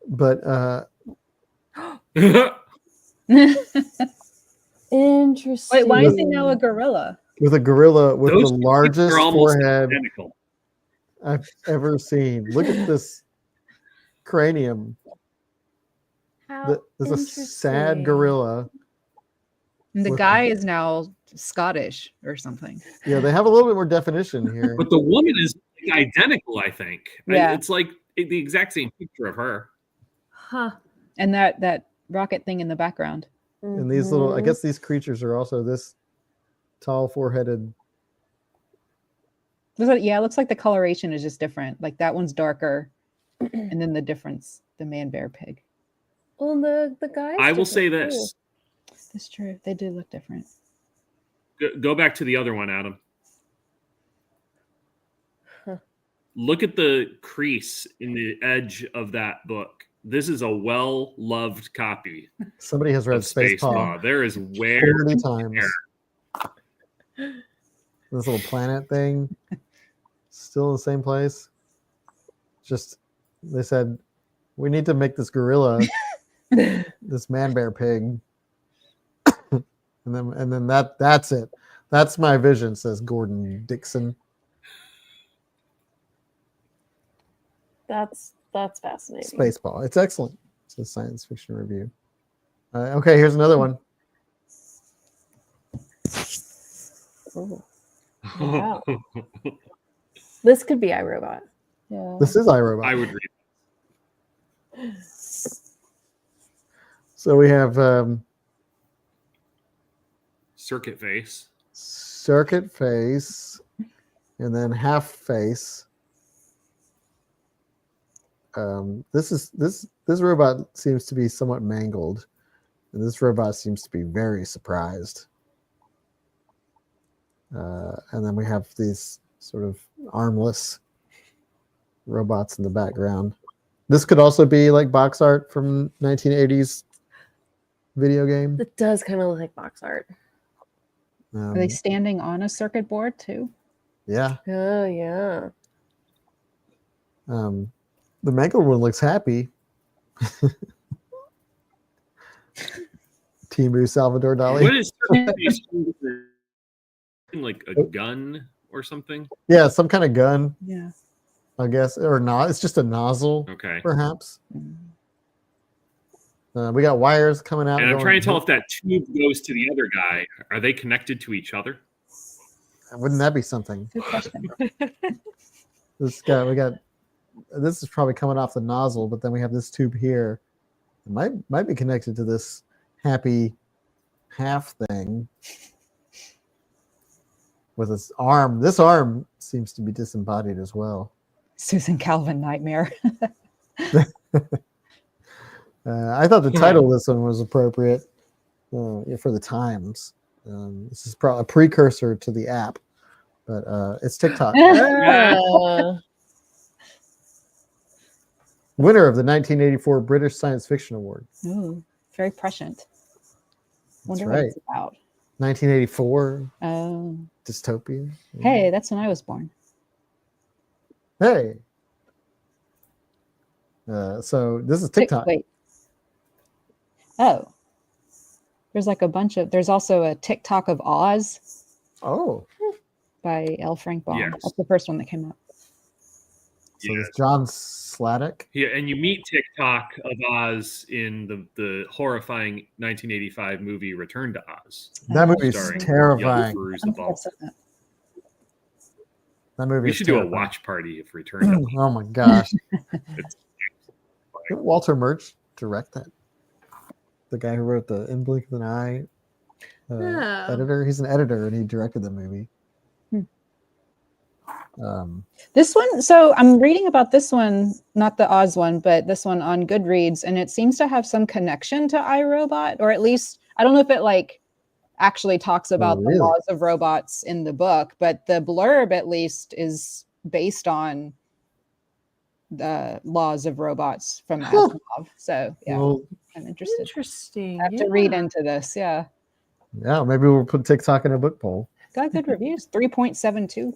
but Interesting. Wait, why is he now a gorilla? with a gorilla with Those the largest are almost forehead identical. I've ever seen. Look at this cranium. How There's a sad interesting. gorilla. And the With- guy is now Scottish or something. Yeah, they have a little bit more definition here. But the woman is identical, I think. Yeah. It's like the exact same picture of her. Huh. And that rocket thing in the background. And these little, I Mhm. guess these creatures are also this tall, four-headed. Yeah, it looks like the coloration is just different. Like that one's darker, and then the difference, the man bear pig. Well, the guys. I will say this. That's true. They do look different. Go back to the other one, Adam. Huh. Look at the crease in the edge of that book. This is a well-loved copy Somebody has read of Space Paw There is wear 40 times. This little planet thing, still in the same place. Just, they said, we need to make this gorilla, this man bear pig. And then that's it. That's my vision, says Gordon Dixon. That's fascinating. Spaceball. It's excellent. It's a science fiction review. Okay, here's another one. Ooh. Wow. This could be iRobot. Yeah. This is iRobot. I would read. So we have Circuit face. circuit face and then half face. This robot seems to be somewhat mangled, and this robot seems to be very surprised. And then we have these sort of armless robots in the background. This could also be like box art from 1980s video game. It does kind of look like box art. Are they standing on a circuit board too? Yeah. Oh yeah. The mangled one looks happy. Timu Salvador Dali. What is circuit face? Like a gun or something? Yeah, some kind of gun, Yeah. I guess, or not. It's just a nozzle, Okay. perhaps. We got wires coming out. And I'm going- trying to tell if that tube goes to the other guy. Are they connected to each other? Wouldn't that be something? Good question. This is probably coming off the nozzle, but then we have this tube here. It might be connected to this happy half thing with its arm. This arm seems to be disembodied as well. Susan Calvin nightmare. I thought the title of this one was appropriate for the times. This is probably a precursor to the app, but it's TikTok. Winner of the 1984 British Science Fiction Award. Ooh, very prescient. Wonder what right. it's about. 1984 Oh. dystopia. Hey, that's when I was born. Hey. So this is TikTok. Wait. Oh. There's also a TikTok of Oz Oh, by L. Frank Baum. Yes. That's the first one that came out. so Yeah. it's John Sladek. Yeah, and you meet TikTok of Oz in the horrifying 1985 movie Return to Oz. That movie is starring terrifying. Young Peruse I the don't think I've Ball. said that. That movie We is should do a terrifying. watch party of Return to Oz. Oh my gosh. It's Didn't Walter Murch direct that? The guy who wrote the In Blink of an Eye Oh. editor. He's an editor and he directed the movie. This one, so I'm reading about this one, not the Oz one, but this one on Goodreads, and it seems to have some connection to iRobot, or at least I don't know if it like actually talks about really? the laws of robots in the book, but the blurb at least is based on the laws of robots from Asimov. So yeah, Well, I'm interested. Interesting. I have to read into this. Yeah, yeah, maybe we'll put TikTok in a book poll. got good reviews. 3.72.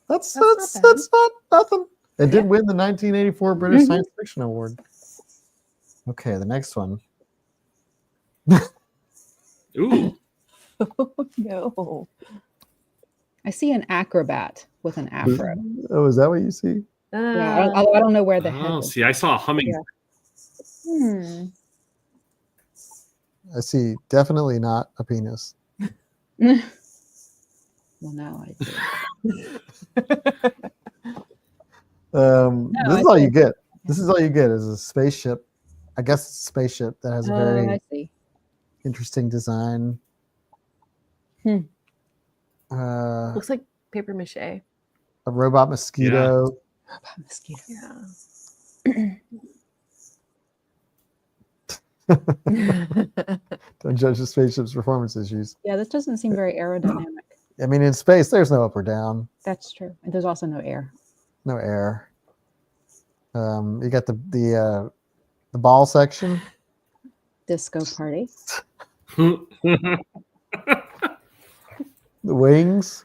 That's That's not that's not nothing. It did win the 1984 British Science Fiction Award. Okay, the next one. Ooh, No. I see an acrobat with an afro. Oh, is that what you see? Yeah, I don't know where the head oh, is. see, I saw a humming. Yeah. I see definitely not a penis. Well, now I do. This I is all see. you get. This is all you get is a spaceship. I guess it's a spaceship that has a Oh, very I see. interesting design. Hmm. Looks like paper mache. A robot mosquito. Mosquito. Yeah. Don't judge the spaceship's performance issues. Yeah, this doesn't seem very aerodynamic. I mean, in space, there's no up or down, That's true. And there's also no air. no air. You got the ball section. Disco party. The wings,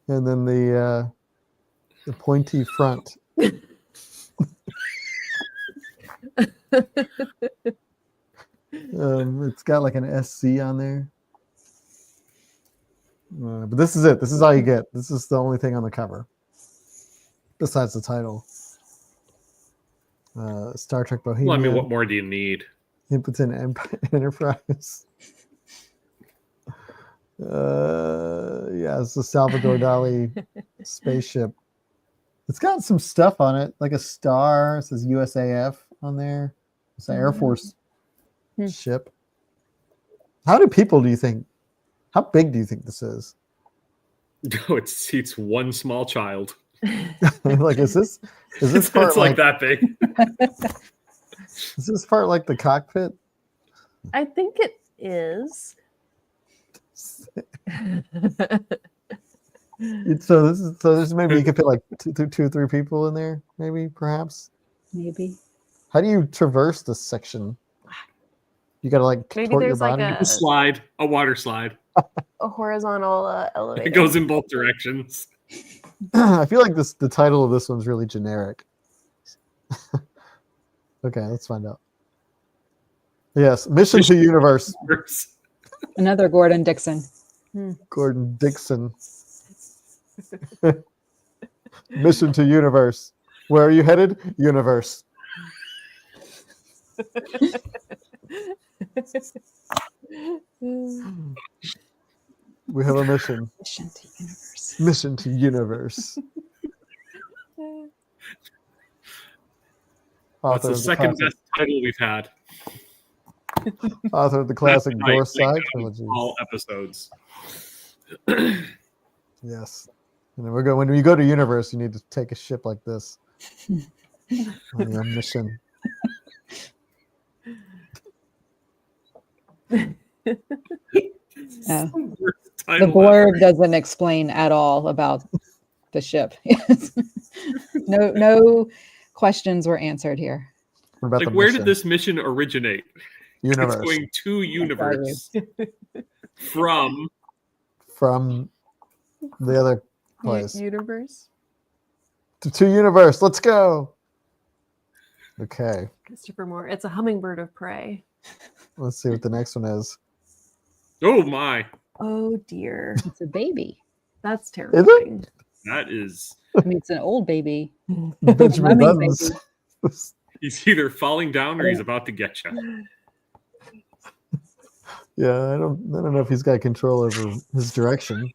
and then the pointy front. It's got like an SC on there, but this is it. This is all you get. This is the only thing on the cover, besides the title. Star Trek Bohemia. Well, I mean, what more do you need? Impotent Enterprise. Yeah, it's a Salvador Dali spaceship. It's got some stuff on it, like a star. It says USAF on there. It's an Air Force ship. How do people do you think? How big do you think this is? No, it seats one small child. Like, is this part It's like that big. Is this part like the cockpit? I think it is. So this maybe you could fit like two or three people in there, maybe perhaps. Maybe. How do you traverse this section? You gotta like Maybe contort your there's like body. A slide, a water slide. a horizontal elevator. It goes in both directions. I feel like the title of this one's really generic. Okay, let's find out. Yes, Mission to Universe. Another Gordon Dixon. Gordon Dixon. Mission to Universe. Where are you headed? Universe. We have a mission. Mission to Universe. Mission to Universe. That's Author the of second classic- best title we've had. Author of the classic Right, Dorsai like, trilogy. all episodes. Yes. And then when you go to Universe, you need to take a ship like this on your mission. The Title blurb doesn't explain at all about the ship. No questions were answered here. What about like, the where mission? did this mission originate? Universe It's going to universe from from the other place Universe. to Universe. Let's go. Okay, Christopher Moore. It's a hummingbird of prey. let's see what the next one is. oh my, Oh dear. It's a baby. That's it? terrifying. that is. I mean, it's an old baby. Benjamin Humming Buttons. He's either falling down or he's about to get you. Yeah, I don't know if he's got control over his direction.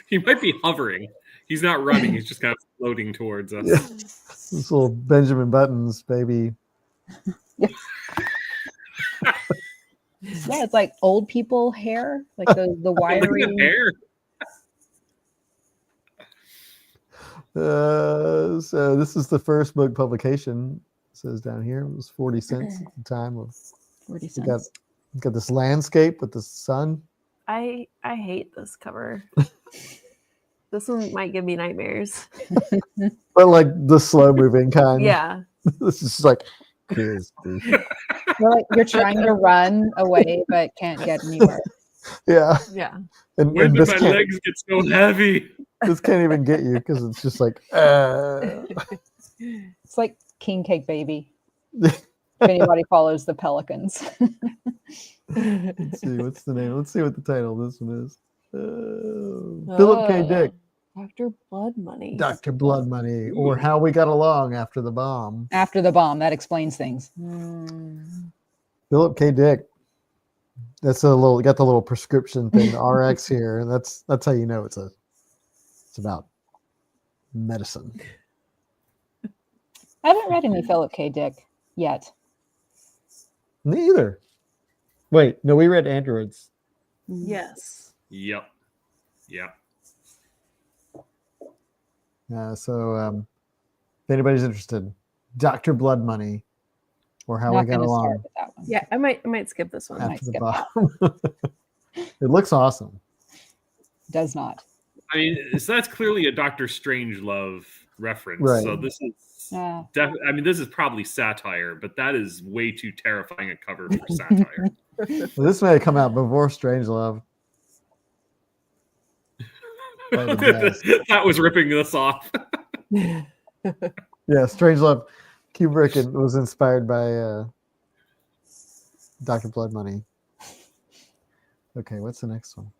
He might be hovering. He's not running. He's just kind of floating towards us. Yeah. This little Benjamin Buttons baby. Yeah, it's like old people hair, like the Look at wiry. the hair. So this is the first book publication. It says down here it was 40 cents at the time of. 40 We got, cents. we got this landscape with the sun. I hate this cover. This one might give me nightmares. But like the slow moving kind. Yeah. This is like crispy. You're trying to run away but can't get anywhere. Yeah. Yeah. And When did this my can't, legs get so heavy? this can't even get you because it's just like It's like King Cake Baby. If anybody follows the Pelicans. Let's see, what's the name? Let's see what the title of this one is. Philip K. Dick, Dr. Blood Money. Dr. Blood Money, or How We Got Along After the Bomb. After the bomb, that explains things. Philip K. Dick. That's got the little prescription thing, the RX here, and that's how you know it's about medicine. I haven't read any Philip K. Dick yet. Me either. Wait, no, we read Androids. Yes. Yep. Yep. So if anybody's interested, Dr. Blood Money, or How Not We Got gonna start Along with that one. Yeah, I might skip this one. after the skip bottom. It looks awesome. Does not. I mean, so that's clearly a Doctor Strangelove reference. Right. So this is Yeah. I mean, this is probably satire, but that is way too terrifying a cover for satire. Well, this may come out before Strangelove. Probably the best. That was ripping us off. Yeah, Strangelove. Kubrick was inspired by Dr. Blood Money. Okay, what's the next one?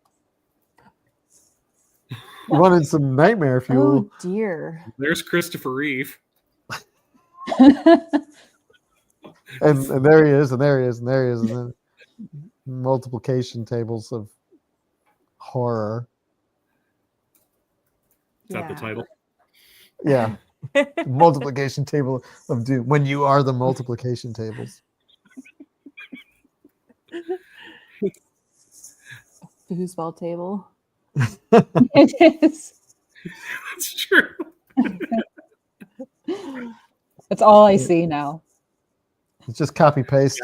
You wanted some nightmare fuel. Oh dear. There's Christopher Reeve. And there he is, and there he is, and there he is, and then multiplication tables of horror. Is that the title? Yeah. Multiplication table of doom. When you are the multiplication tables. Foosball table. It is. That's true. That's all I see now. It's just copy paste.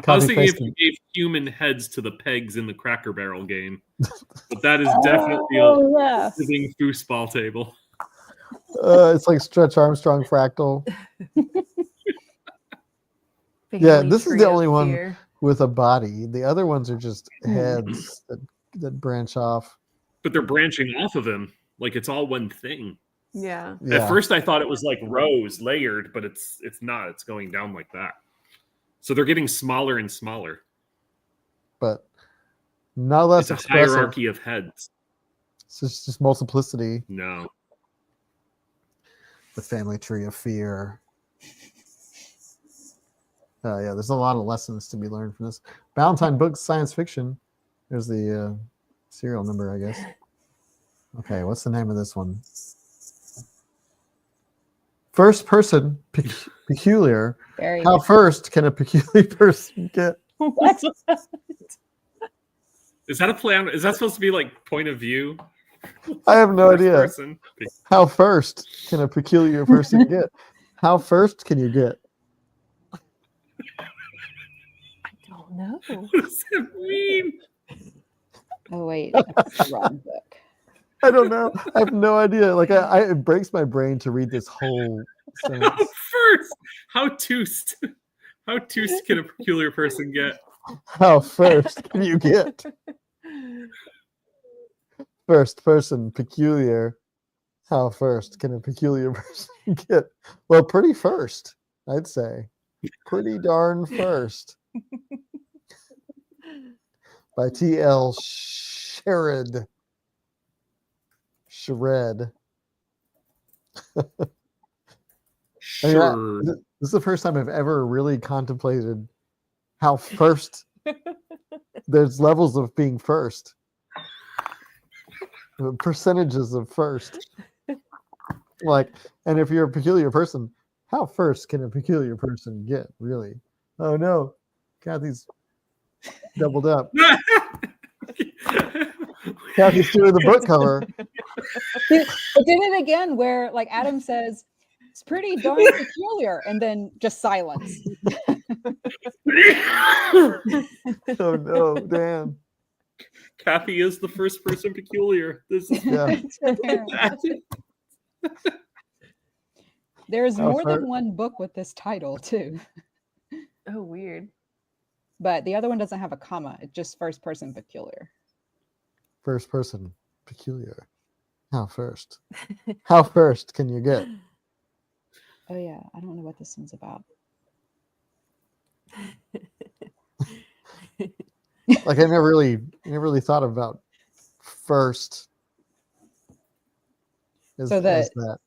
I was thinking if you gave human heads to the pegs in the Cracker Barrel game, but that is definitely a yeah. living foosball table. It's like Stretch Armstrong fractal. Yeah, this is the only one with a body. The other ones are just heads that branch off. But they're branching off of him like it's all one thing. Yeah. At first I thought it was like rows layered, but it's not. It's going down like that. So they're getting smaller and smaller. But no less it's a expressive. hierarchy of heads. It's just multiplicity. No. The family tree of fear. Yeah, there's a lot of lessons to be learned from this. Valentine Books Science Fiction. There's the serial number, I guess. Okay, what's the name of this one? First person peculiar. How first can a peculiar person get? What? Is that a plan? Is that supposed to be like point of view? I have no idea. Person? How first can a peculiar person get? How first can you get? I don't know. What does that mean? Oh wait, that's the wrong book. I don't know. I have no idea. Like it breaks my brain to read this whole sentence. How toast can a peculiar person get? How first can you get? First person peculiar. How first can a peculiar person get? Well, pretty first, I'd say. Pretty darn first. By T.L. Sherrod. Sure. This is the first time I've ever really contemplated how first there's levels of being first. Percentages of first. Like, and if you're a peculiar person, how first can a peculiar person get, really? Oh no. Kathy's doubled up. Kathy's doing the book cover. It did it again where like Adam says, it's pretty darn peculiar, and then just silence. Oh no, Dan. Kathy is the first person peculiar. This is There's more than one book with this title too. Oh, weird. But the other one doesn't have a comma. It's just first person peculiar. First person peculiar. How first? How first can you get? Oh yeah, I don't know what this one's about. Like I never really thought about first. As that.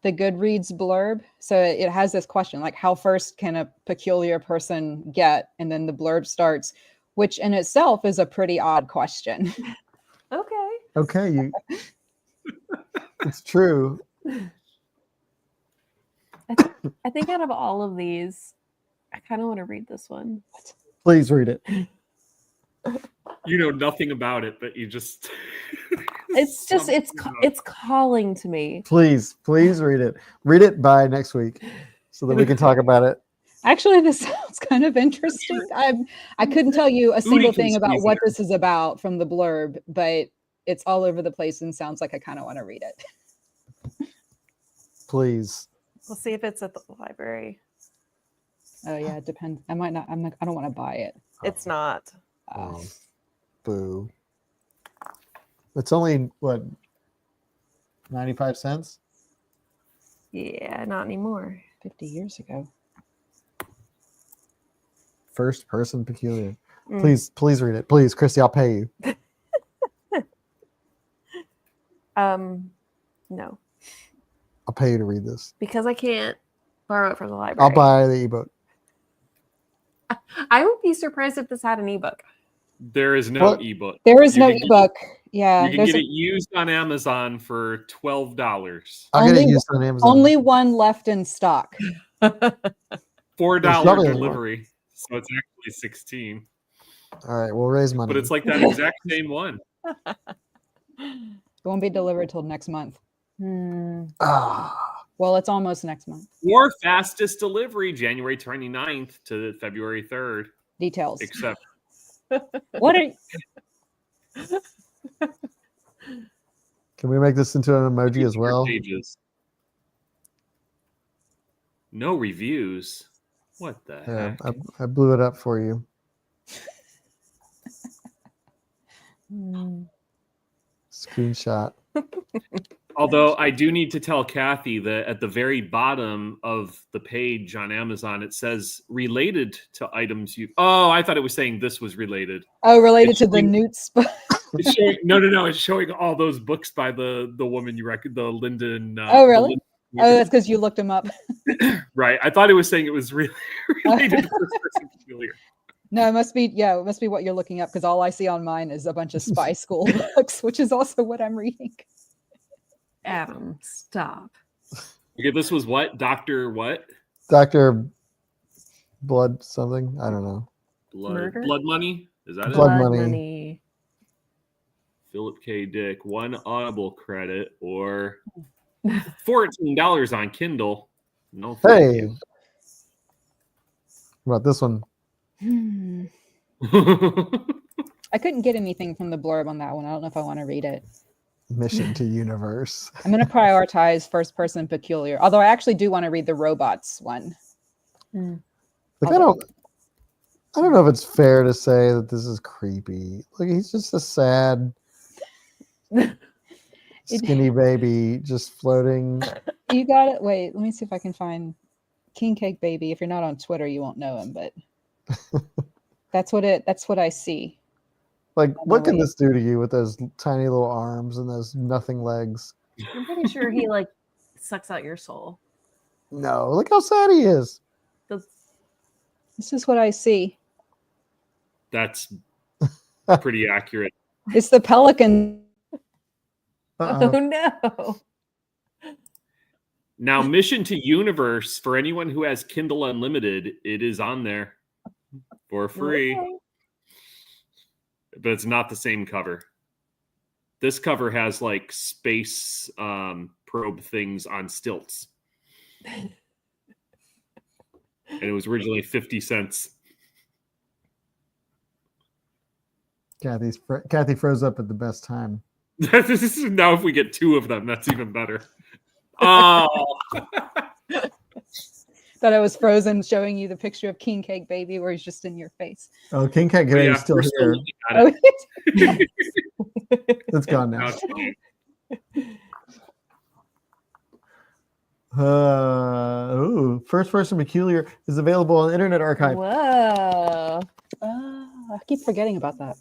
The Goodreads blurb. So it has this question like, how first can a peculiar person get? And then the blurb starts, which in itself is a pretty odd question. Okay. Okay, it's true. I think out of all of these, I kind of want to read this one. Please read it. You know nothing about it, but you just. It's just it's calling to me. Please read it. Read it by next week so that we can talk about it. Actually, this sounds kind of interesting. I couldn't tell you a single can thing about squeeze what it. this is about from the blurb, but it's all over the place and sounds like I kind of want to read it. Please. We'll see if it's at the library. Oh yeah, it depends. I might not. I don't want to buy it. It's not. Oh, boo. It's only what, 95 cents? Yeah, not anymore. 50 years ago. First person peculiar. Please read it. Please, Christy, I'll pay you. No, I'll pay you to read this. because I can't borrow it from the library. I'll buy the ebook. I would be surprised if this had an ebook. There is no What? ebook. There is You no can get- ebook. Yeah, You can there's get it used on Amazon for $12. I'll get it Only- used on Amazon. only one left in stock. $4 probably delivery. So it's actually 16. All right, we'll raise money. But it's like that exact same one. It won't be delivered till next month. Ah, Well, it's almost next month. Or fastest delivery, January 29th to February 3rd. Details. Except What are can we make this into an emoji as well? pages. No reviews. What the Yeah, heck? I blew it up for you. Screenshot. Although I do need to tell Kathy that at the very bottom of the page on Amazon, it says related to items you. Oh, I thought it was saying this was related. related It's to the showing- Newts? It's showing, no. It's showing all those books by the woman you reckon, the Lyndon. Oh, really? Lyndon- Oh, that's because you looked them up. Right. I thought it was saying it was really related to First Person Peculiar. No, it must be. Yeah, it must be what you're looking up because all I see on mine is a bunch of spy school books, which is also what I'm reading. Adam, stop. Okay, this was what? Dr. what? Dr. Blood something? I don't know. Murder? Blood Money? Is that Blood it? Money. Philip K. Dick, 1 Audible credit or $14 on Kindle. No, thank Hey. What about this one? you. I couldn't get anything from the blurb on that one. I don't know if I want to read it. Mission to Universe. I'm going to prioritize first person peculiar. Although I actually do want to read the robots one. Like, I don't know if it's fair to say that this is creepy. Like, he's just a sad, skinny baby just floating. You got it. Wait, let me see if I can find King Cake Baby. If you're not on Twitter, you won't know him, but that's what I see. Like, what can wait. this do to you with those tiny little arms and those nothing legs? I'm pretty sure he like sucks out your soul. No, look how sad he is. Does- This is what I see. That's pretty accurate. It's the pelican. Uh-uh. Oh no. Now, Mission to Universe, for anyone who has Kindle Unlimited, it is on there for free. Okay. But it's not the same cover. This cover has like space probe things on stilts. And it was originally 50 cents. Kathy froze up at the best time. Now if we get 2 of them, that's even better. Oh, Thought I was frozen showing you the picture of King Cake Baby where he's just in your face. Oh, King Cat Gay is still we're here. looking at it. It's gone now. Now it's fine. Ooh, First Person Peculiar is available on Internet Archive. Whoa. I keep forgetting about that.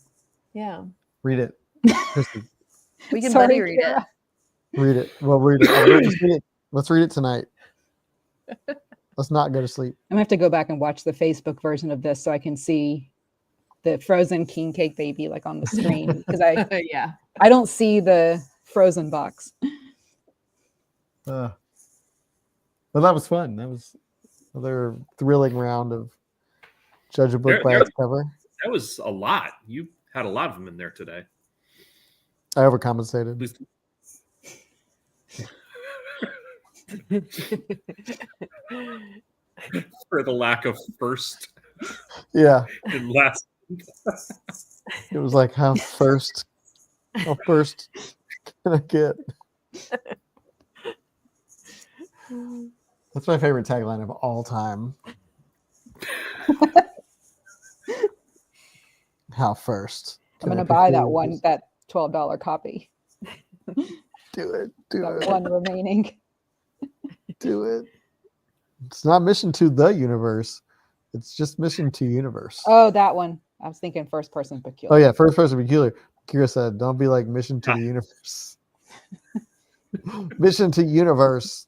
Yeah. Read it. Christy, We can Sorry, buddy read it. Kara. read it. Well, read it. Just read it. Let's read it tonight. Let's not go to sleep. I'm gonna have to go back and watch the Facebook version of this so I can see the frozen king cake baby like on the screen because Yeah. I don't see the frozen box. But that was fun. That was another thrilling round of judge a book by its cover. That was a lot. You had a lot of them in there today. I overcompensated. For the lack of first Yeah. and last. It was like, how first can I get? That's my favorite tagline of all time. How first? I'm gonna buy that $12 copy. Do it. Got one remaining. Do it. It's not Mission to the Universe. It's just Mission to Universe. Oh, that one. I was thinking first person peculiar. Oh yeah, first person peculiar. Kira said, "Don't be like Mission to the Universe." Mission to Universe.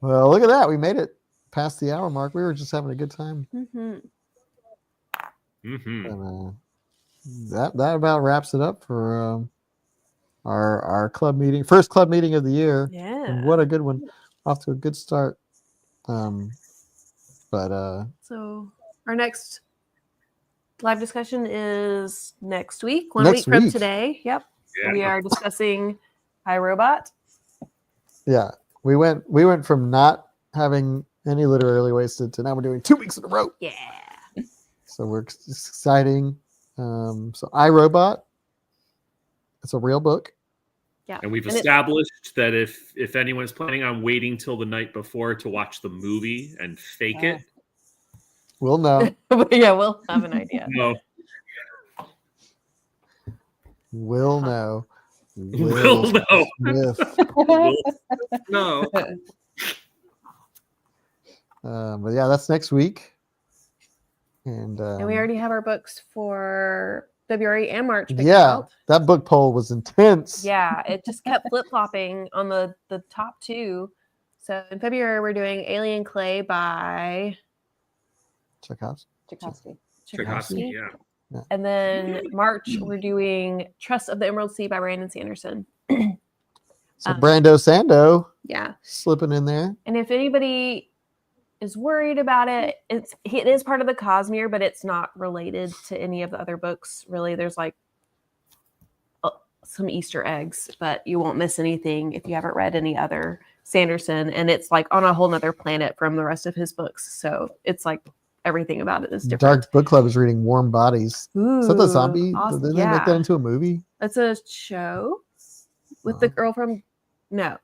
Well, look at that. We made it past the hour mark. We were just having a good time. Mm-hmm. Mm-hmm. And, that about wraps it up for our club meeting, first club meeting of the year. Yeah. And what a good one. Off to a good start. So our next live discussion is next week, one week from today. Yep. Yeah. We are discussing iRobot. Yeah. We went from not having any literally wasted to now we're doing 2 weeks in a row. Yeah. So it's exciting. So iRobot, it's a real book. Yeah. And we've established that if anyone's planning on waiting till the night before to watch the movie and fake it, we'll know. Yeah, we'll have an idea. No. We'll know. We'll know. No. But yeah, that's next week. And we already have our books for February and March. Yeah, that book poll was intense. Yeah, it just kept flip-flopping on the top two. So in February, we're doing Alien Clay by Tchaikovsky. Yeah. And then March, we're doing Trust of the Emerald Sea by Brandon Sanderson. So Brando Sando. Yeah. Slipping in there. And if anybody is worried about it, it is part of the Cosmere, but it's not related to any of the other books. Really, there's like some Easter eggs, but you won't miss anything if you haven't read any other Sanderson. And it's like on a whole nother planet from the rest of his books. So it's like everything about it is different. Dark Book Club is reading Warm Bodies. Ooh, is that the zombie? awesome. Did they make that into a movie? That's a show with the girl from... No,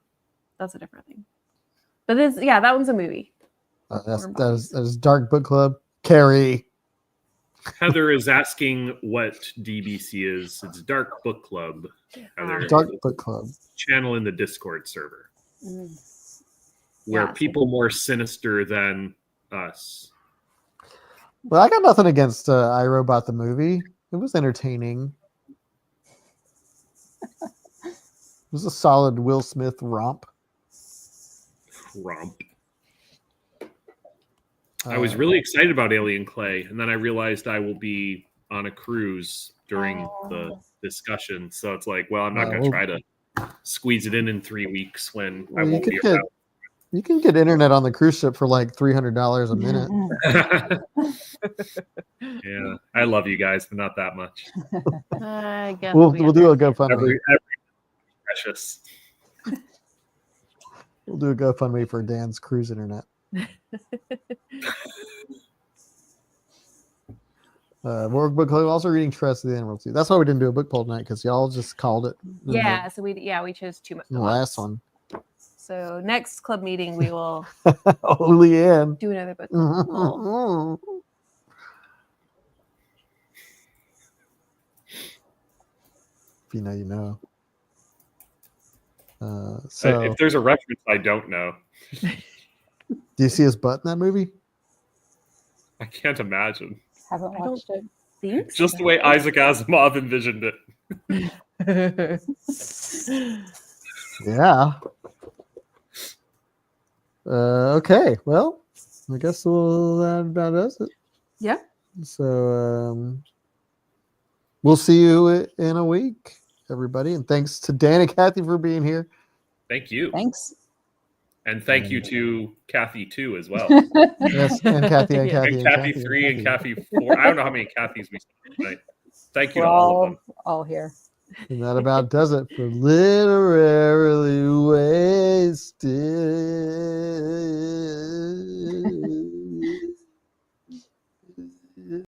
that's a different thing. But that one's a movie. That is Dark Book Club. Carrie. Heather is asking what DBC is. It's Dark Book Club. Heather, Dark Book Club. Channel in the Discord server. Where people more sinister than us. Well, I got nothing against iRobot the movie. It was entertaining. It was a solid Will Smith romp. I was really excited about Alien Clay, and then I realized I will be on a cruise during the discussion. So it's like, well, I'm not going to try to squeeze it in 3 weeks when I won't be around. You can get internet on the cruise ship for like $300 a minute. Yeah, I love you guys, but not that much. I guess we'll do a GoFundMe. Every precious. We'll do a GoFundMe for Dan's cruise internet. More book club. Also reading Trust of the Emerald Sea. That's why we didn't do a book poll tonight, because y'all just called it. Yeah, so we chose too much. The last one. So next club meeting we will Leanne. do another book poll. If you know, you know. So if there's a reference I don't know. Do you see his butt in that movie? I can't imagine. Haven't watched it. Just the way Isaac Asimov envisioned it. Yeah. Okay. Well, I guess that about does it. Yeah. So we'll see you in a week, everybody. And thanks to Dan and Kathy for being here. Thank you. Thanks. And thank you to Kathy too as well. Yes, and Kathy and Yeah. Kathy And Kathy 3 and Kathy 4. I don't know how many Kathys we saw tonight. Thank you We're to all of them. all here. And that about does it for Literarily Wasted.